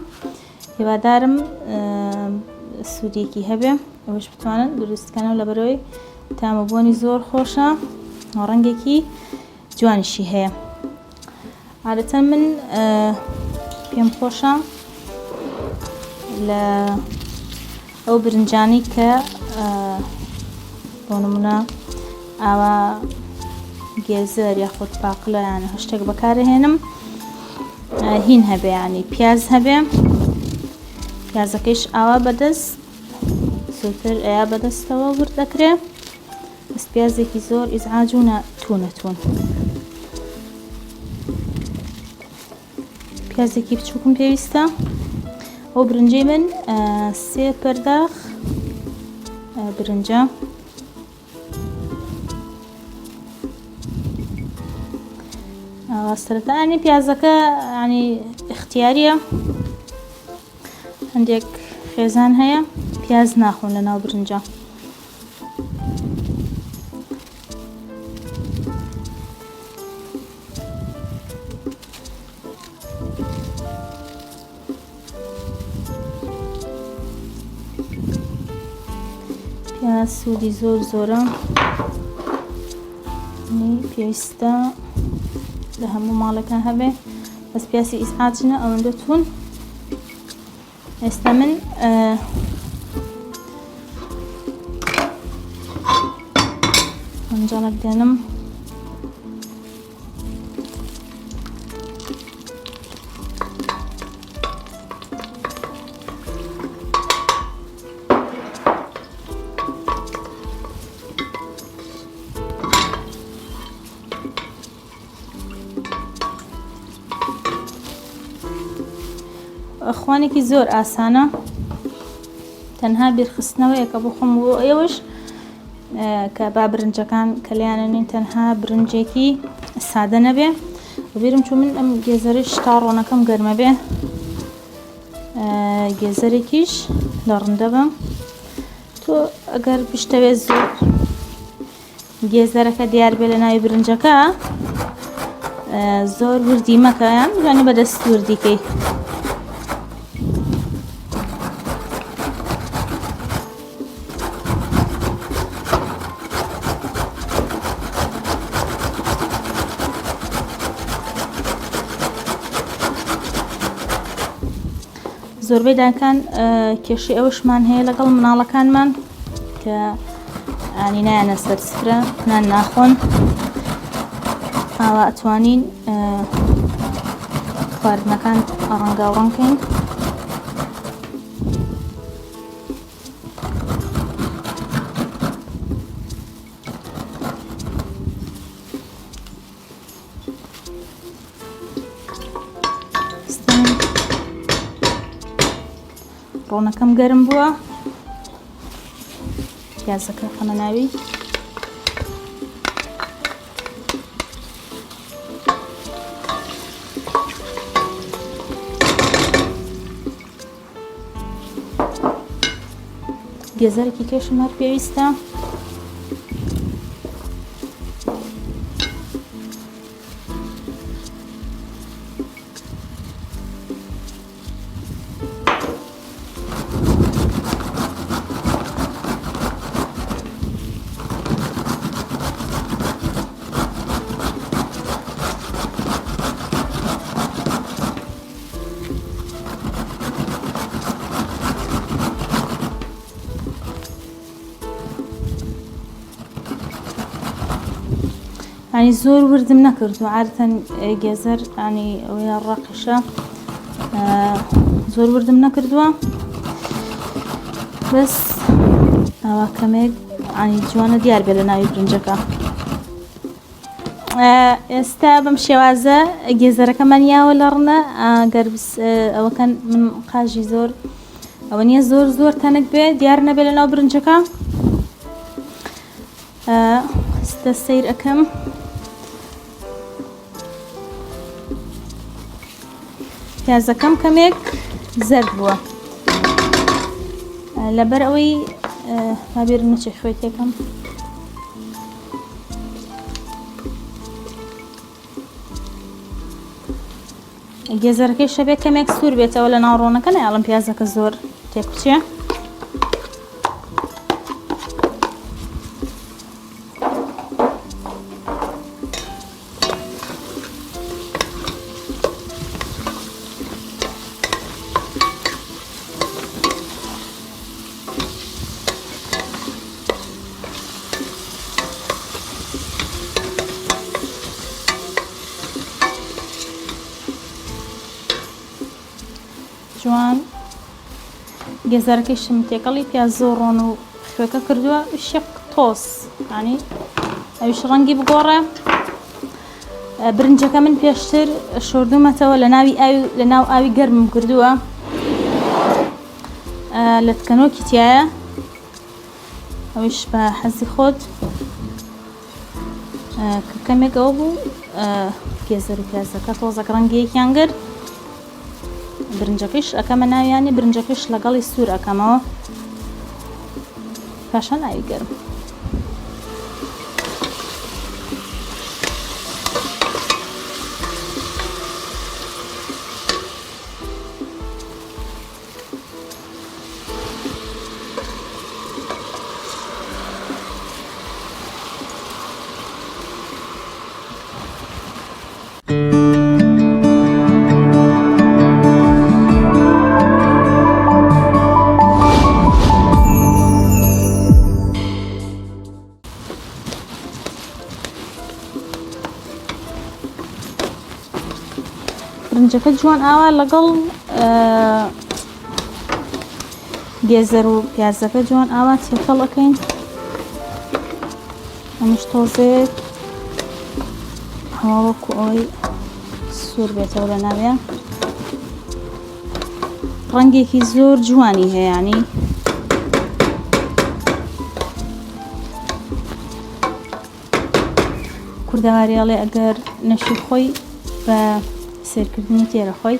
هیوادارم سوودێکی هەبێ ئەوش بتوانن دروستکەنەوە لەبەرەوەی تامەبوونی زۆر خۆشە ڕەنگێکی جوانیشی هەیە. عادەتەن من پێم خۆشە لە ئەو برنجانی کە بۆ نمونە ئاوا گێزەر یاخود پاقلە یانە هەشتێک بەکارهێنم هین هەبێ ینی پیاز هەبێ پیازەکەیش ئاوا بەدەست زۆرتر ئەیا بەدەستەوە ورد دەکرێت بەس پیازێکی زۆر ئیزعاج و نەتوون پیازێکی بچووکم پێویستە ئەو برنجەی من 3 پەرداخ برنجە سەرەتا ینی پیازەکە ینی اختیاریە هەندێک خێزان هەیە پیاز ناخۆن لە ناو برنجە پیاز سوودی زۆرە پێویستە لە هەموو ماڵەکان هەبێ بەس پیاسی ئیسعاجنە ئەوەندە تون ئێستا من منجەڵک دێنم خوانێکی زۆر ئاسانە تەنها بیرخستنەوەیەکە بۆ خۆم بۆ ئێوەش کە با برنجەکان کە لێیانەنین تەنها برنجێکی سادە نەبێ بیرم چوو من ئەم گێزەرش تا ڕۆنەکەم گەرمە بێ گێزەرێکیش لە ڕندە بم تۆ ئەگەر پشتەوێت زۆر گێزەرەکە دیار بێ لە ناوی برنجەکە زۆر وردی مەکە یان بزانێ بەدەست وردیکەی زۆربەی داکان کێشەی ئەوشمان هەیە لەگەڵ مناڵەکانمان کە ئانی نایەنە سەر سفرە نان ناخۆن ئاوا ئەتوانین خواردنەکان ڕەنگاوڕەنکەین ڕۆنەکەم گەرم بووە پیازەکە خەمە ناوی گێزەرێکی کێشم هەر پێویستە ینی زۆر وردم نەکردو عادەتەن گێزەر ینی ئەوەیە ڕەقیشە زۆر وردم نەکردووە بەس ئەوە کەمێک ینی جوانە دیار بێ لە ناوی برنجەکە ئێستا بەم شێوازە گێزەرەکەمان یاوە لە ڕنە گەر ئەوەکەن من قاژی زۆر ئەوە نییە زۆر تەنک بێ دیار نەبێ لە ناو برنجەکە ئێستا سەیر ئەەکەم پیازەکەم کەمێک زەرد بووە لەبەر ئەوەی هەبێرم نەچێ خوێت یەکەم گێزەرەکەی شەبێت کەمێک سوور بێتەوە لە ناوڕۆنەکە نەیاڵم پیازەکە زۆر تێکوچێ جوان گێزارەکەی شم تێکەڵی پیاز زۆر ڕۆن و خوێکە کردووە شێق تۆس ینی ئەویش ڕەنگی بگۆڕێ برنجەکە من پێشتر شۆردومەتەوە لە ناو ئاوی گەرمم کردووە لە تکەنۆکی تایە ئەویش بە حەزی خۆت کە کەمێکەوە بوو گێزەر و پیازەکە تۆزەک ڕەنگیەکیان گرت برنجەکەش ئەەکەمە ناویانی برنجەکەش لەگەڵی سوور ئەەکەمەوە پاشان ئاوی گەرم برنجەکە جوان ئاوا لەگەڵ گێزەر و پیازەکە جوان ئاوا تێکەڵ ئەەکەین ئەمش تۆزێک هەواوەکو ئەوەی سوور بێتەوە لە ناوێ ڕەنگێکی زۆر جوانی هەیەیانی کوردەواریاڵێ ئەگەر نەشی خۆی بە سێرکردنی تێرە خۆی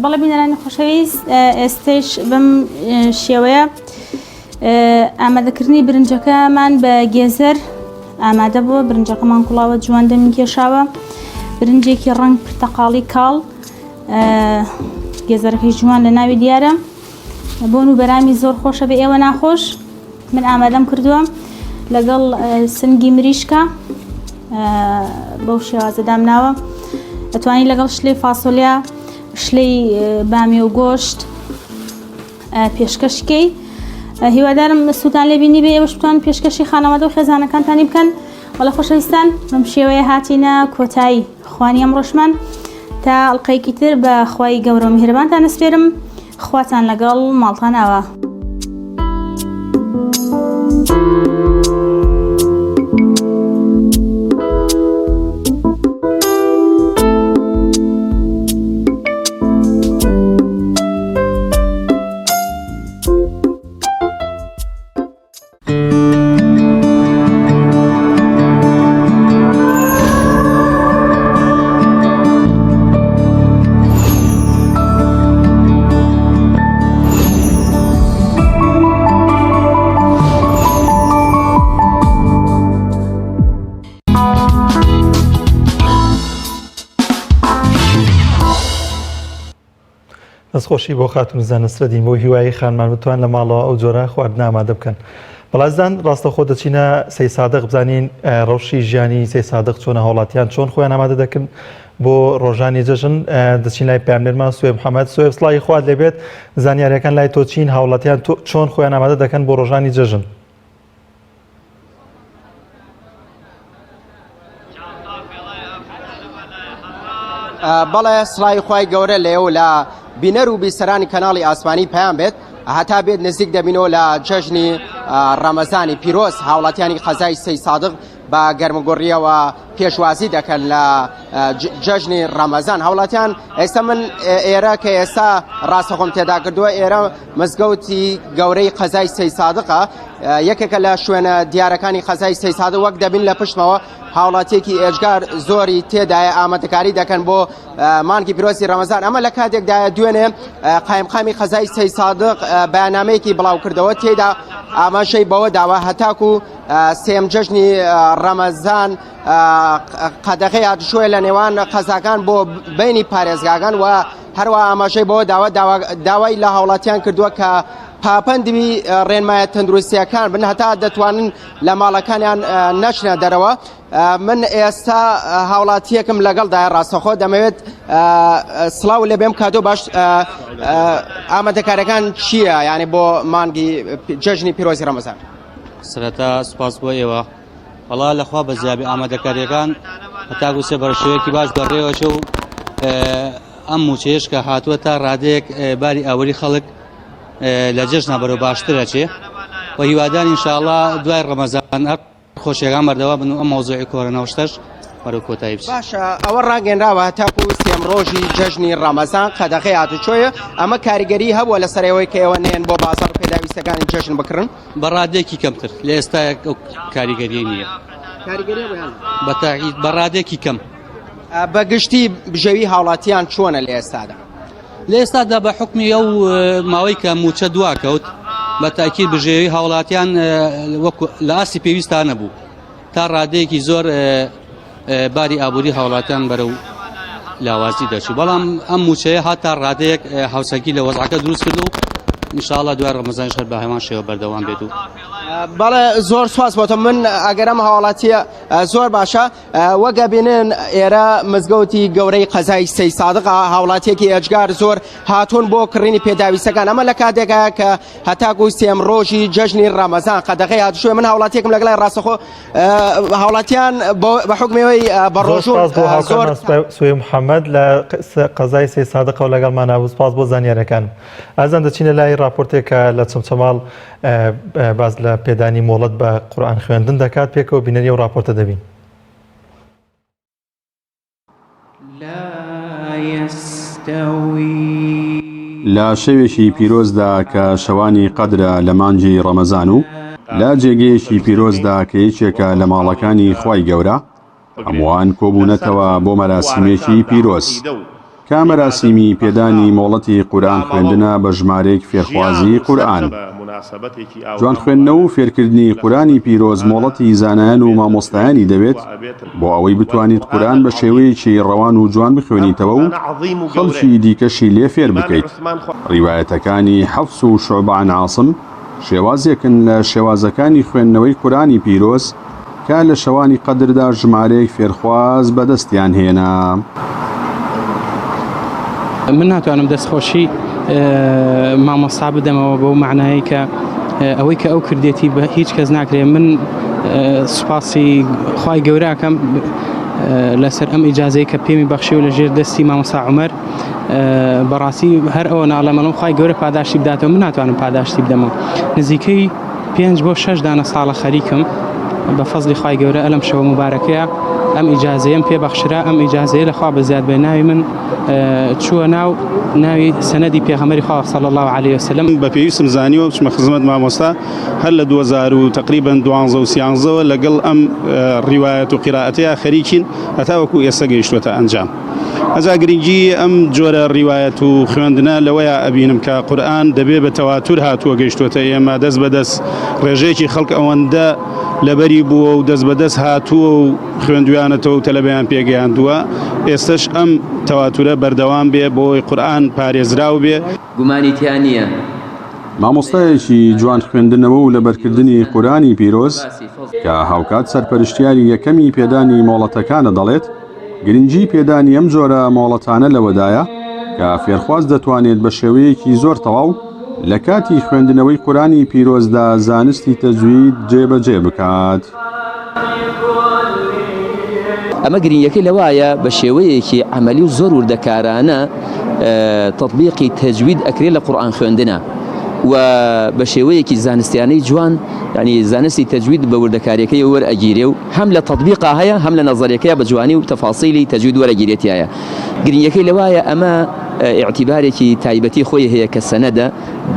بەڵێ بینەرانی خۆشەویست ئێستش بەم شێوەیە ئامادەکردنی برنجەکەمان بە گێزەر ئامادە بووە برنجەکەمان کوڵاوە جوان دەمی کێشاوە برنجێکی ڕەنگ پرتەقاڵی کاڵ گێزەرەکەی جوان لە ناوی دیارە بۆن و بەرامی زۆر خۆشە بە ئێوە ناخۆش من ئامادەم کردووە لەگەڵ سنگی مریشکە بەو شێوازەدام ناوە ئەتوانی لەگەڵ شلەی فاسۆلیا شلەی بامی و گۆشت پێشکەشکەی هیوادارم سووتان لێبینی بێ ئێوەش بتوان پێشکەشی خانەوادە و خێزانەکانتانی بکەن وەڵە خۆشەویستان بەم شێوەیە هاتینە کۆتایی خوانی ئەم ڕۆژمان تا ئەڵقەیەکی تر بە خوای گەورە و میهرەبانتان ئەسپێرم خواتان لەگەڵ ماڵتان ئاوا دەستخۆشی بۆ خاتون زانسترەدین بۆ هیوایی خانمان بتوان لە ماڵەوە ئەو جۆرە خواردن ئامادە بکەن. بەڵازدان ڕاستەخۆ دەچینە سەی سادق بزانین ڕەوشی ژیانی سەی سادق چۆنە هاوڵاتیان چۆن خۆیان ئامادە دەکەن بۆ ڕۆژانی جەژن دەچین لای پێامنێرمان سوێ محەممەد سوێ سڵی خوارد لێبێت زانیاریەکان لای تۆ چین هاوڵاتیان چۆن خۆیان ئامادە دەکەن بۆ ڕۆژانی جەژن. بەڵێ سڵای خوای گەورە لێو لە بینەر و بیسەرانی کەناڵی ئاسمانی پەیام بێت هەتا بێت نزیک دەبینەوە لە جەژنی ڕەمەزانی پیرۆز هاوڵاتیانی قەزای سەی سادق بە گەرمگۆڕیەوە پێشوازی دەکەن لە جەژنی ڕەمەزان هاوڵاتیان ئێستا من ئێرە کە ئێستا ڕاستەخۆم تێدا کردووە ئێرە مزگەوتی گەورەی قەزای سەی سادقە یەکێکە لە شوێنە دیارەکانی قەزای سەی سادق وەک دەبین لە پشتمەوە هاوڵاتیەکی ئێجگار زۆری تێدایە ئامادەکاری دەکەن بۆ مانگی پیرۆزی ڕەمەزان ئەمە لە کاتێکدایە دوێنێ قایمقامی قەزای سەی سادق بەیانامەیەکی بڵاو کردەوە تێدا ئاماژەی بەوە داوە هەتاکو سێم جەژنی ڕەمەزان قەدەغەی هاتوشوێ لە نێوان قەزاکان بۆ بینی پارێزگاکان و هەروە ئاماژەی بۆ داوای لە هاوڵاتیان کردووە کە پاپەندی ڕێنمایە تەندروستیەکان بن هەتا دەتوانن لە ماڵەکانیان نەچنە دەرەوە. من ئێستا هاوڵاتیەکم لەگەڵدای ڕاستەخۆ دەمەوێت سڵاو لێ بێم کاتۆ باش ئامادەکاریەکان چییە یعنی بۆ مانگی جەژنی پیرۆزی ڕەمەزان؟ سەرەتا سوپاس بۆ ئێوە وەڵا لەخوا بە زیابی ئامادەکاریەکان هەتاکو سێ بەڕشەیەکی باش بەڕێوەچە و ئەم موچەیەش کە هاتووە تا ڕادەیەک باری ئاوەری خەڵک لە جەژنا بەرەو باشترە چێ و هیوادان ئینشاءڵڵا دوای ڕەمەزان هەر خۆشیەکان بەردەوا بن و ئەم مەوزوعی کۆرەنەوەشتەش بەرەو کۆتایی بچێت. باشە ئەوە ڕاگەنراوە هەتاکو سێم ڕۆژی جەژنی ڕەمەزان قەدەغی هاتوچۆیە ئەمە کاریگەری هەبووە لەسەرەوەی کە ئێوە نێن بۆ بازاڕ پێداویستەکانی جەژن بکڕن بە ڕادێکی کەمتر لە ئێستا ئەو کاریگەریە نییە بەتاقیید بە ڕادێکی کەم. بەگشتی بژەوی هاوڵاتیان چۆنە لە ئێستادا؟ لە ئێستادا بە حکمی ئەو ماوەی کە موچە دواکەوت بە تاکید بژێوی هاوڵاتیان وەکو لە ئاسی پێویستان نەبوو تا ڕادەیەکی زۆر باری ئابووری هاوڵاتیان بەرەو لاوازی دەچوو بەڵام ئەم موچەیە هاتا ڕادەیەک هاوسەنگی لە وەزعەکە دروست کردو و ئینشاءڵڵا دوای ڕەمەزان شەر بە هەمان شێوە بەردەوام بێت. و بەڵێ زۆر سواس بۆتە من ئەگەرم هاوڵاتیە زۆر باشە وەگە بینن ئێرە مزگەوتی گەورەی قەزای سەی سادقا هاوڵاتیەکی ئەجگار زۆر هاتوون بۆ کڕینی پێداویستەکان ئەمە لە کاتێکە کە هەتاکو سێم ڕۆژی جەژنی ڕەمەزان قەدەغی هاتوشوێ من هاوڵاتیەکم لەگەڵای ڕاستەخۆ هاوڵاتیان بە حکمەوەی بەڕۆژوو زۆر سوێ محەممەد لە قەزای سەی سادقە و لەگەڵمان نابوو سپاس بۆ زانیارەکان. ئازان دەچینە لای راپۆرتێکە لە چمچەماڵ باز لە پێدانی مۆڵەت بە قورئان خوێندن دەکات پێکەوە بینەری و راپۆرتە دەبین. لە شەوێکی پیرۆزدا کە شەوانی قەدرە لە مانجی ڕەمەزان و لە جێگەیەکی پیرۆزدا کە یەکێکە لە ماڵەکانی خوای گەورە هەمووان کۆبوونەتەوە بۆ مەراسیمێکی پیرۆز کە مەراسیمی پێدانی مۆڵەتی قورئان خوێندنە بە ژمارەیەک فێرخوازی قورئان. جوان خوێندنە و فێرکردنی قورئانی پیرۆز مۆڵەتی زانایان و مامۆستایانی دەوێت بۆ ئەوەی بتوانیت قورئان بە شێوەیەکی ڕەوان و جوان بخوێنیتەوە و خەڵکی دیکەشی لێ فێر بکەیت. ڕیوایەتەکانی حەفس و شوعبە عن عاصم شێوازێکن لە شێوازەکانی خوێندنەوەی قورئانی پیرۆز کە لە شەوانی قەدردا ژمارەیەک فێرخواز بەدەستیان هێنا. من ناتوانم دەستخۆشی مامۆستا بدەمەوە بەو معنایی کە ئەوەی کە ئەو کردێتی بە هیچ کەس ناکرێت. من سوپاسی خوای گەوراکەم لەسەر ئەم ئیجازەی کە پێمی بەخشی و لە ژێر دەستی مامۆستا عومەر بەڕاستی هەر ئەوە ناڵەمەڵم خوای گەورە پاداشتی بداتەوە من ناتوانم پاداشتی بدەمەوە. نزیکەی 5 بۆ 6 دانە ساڵە خەریکم بە فەزلی خوای گەورە ئەلەم شەوە مبارەکەیە ئەم ئیجازەیەم پێ بەخشرا ئەم ئیجازەیە لەخوا بەزیاد بێ ناوی من چووە ناوی سەنەدی پێغەمبەری خوا صلی الله علیه وسلم. بە پێویستم زانیوە بچمە خزمەت مامۆستا هەر لە 2000 و تقریبا 12 لەگەڵ ئەم ڕیوایەت و قیرائەتەیە خەریکین هەتا وەکو ئێستا گەیشتووەتە ئەنجام. ئەجا گرنگی ئەم جۆرە ڕیوایەت و خوێندنە لەوەیە ئەبینم کە قورئان دەبێ بە تەواتور هاتووە گەیشتووەتە ئێمە دەست بەدەست ڕێژەیەکی خەڵک ئەوەندە لەبەری بووە و دەست بەدەست هاتووە و خوێندویانەتەوە و تەلەبەیان پێگەیاندووە. ئێستش ئەم تەواتورە بەردەوام بێ بۆی قورئان پارێزراو بێ. گومانی تیان نییە. مامۆستایەکی جوان خوێندنەوە و لەبەرکردنی قورئانی پیرۆز کە هاوکات سەرپەرشتیاری یەکەمی پێدانی مۆڵەتەکانە دەڵێت گرنگی پێدانی ئەم جۆرە مۆڵەتانە لەوەدایە کە فێرخواز دەتوانێت بە شێوەیەکی زۆر تەواو لە کاتی خوێندنەوەی قورئانی پیرۆزدا زانستی تەجوید جێبەجێ بکات. ئەمە گرنگیەکەی لەوایە بە شێوەیەکی عەمەلی و زۆر وردەکارانە تەطبیقی تەجوید ئەکرێت لە قورئان خوێندنە و بە شێوەیەکی زانستیانەی جوان ینی زانستی تەجوید بە وردەکاریەکەی وەرئەگیرێ و هەم لە تەطبیقا هەیە هەم لە نەزەریەکەیە بە جوانی و تەفاسیلی تەجوید وەرەگیرێتیایە. گرنگیەکەی لەوایە ئەمە اعتیبارێکی تایبەتی خۆی هەیە کە سەنەدە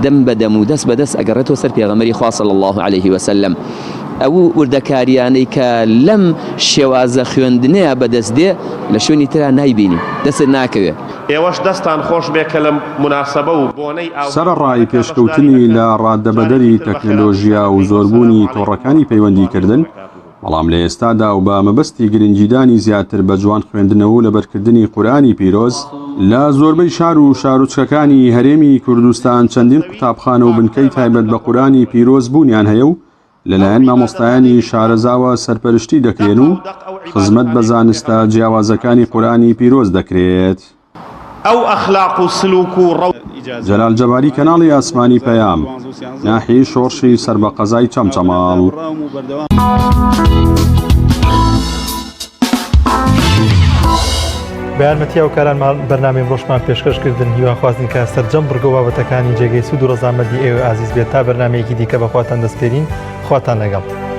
دەم بەدەم و دەست بەدەست ئەگەڕێتەوە سەر پێغەمبەری خوا صلی الله علیه وسلم. ئەو وردەکاریانەی کە لەم شێوازە خوێندنەیە بەدەست دێ لە شوێنی ترا نایبینی دەست ناکەوێت. ئێوەش دەستان خۆش بێ کە لە مناسبە و بۆنەی سەرڕای پێشکەوتنی لە ڕادەبەدەری تەکنۆلۆژیا و زۆربوونی تۆڕەکانی پەیوەندیکردن بەڵام لە ئێستادا و بە مەبەستی گرنگیدانی زیاتر بە جوان خوێندنەوە و لەبەرکردنی قورئانی پیرۆز لە زۆربەی شار و شارۆچکەکانی هەرێمی کوردستان چەندین قوتابخانە و بنکەی تایبەت بە قورئانی پیرۆز بوونیان هەیە و لەلایەن مامۆستایانی شارەزاوە سەرپەرشتی دەکرێن و خزمەت بە زانستە جیاوازەکانی قورئانی پیرۆز دەکرێت. ئەو ئەخلاق و سلوک و ڕەو جەلال جەباری کەناڵی ئاسمانی پەیام ناحی شۆڕشی سەر بە قەزای چەمچەماڵ. بە یارمەتی ئەوکاران بەرنامەی ڕۆژمان پێشکەشکردن هیواخوازین کە سەرجەم بڕگە و بابەتەکانی جێگەی سوود و ڕەزامەندی ئێوە ئازیز بێت تا بەرنامەیەکی دیکە بەخواتان دەستپێرین خواتان لەگەڵ.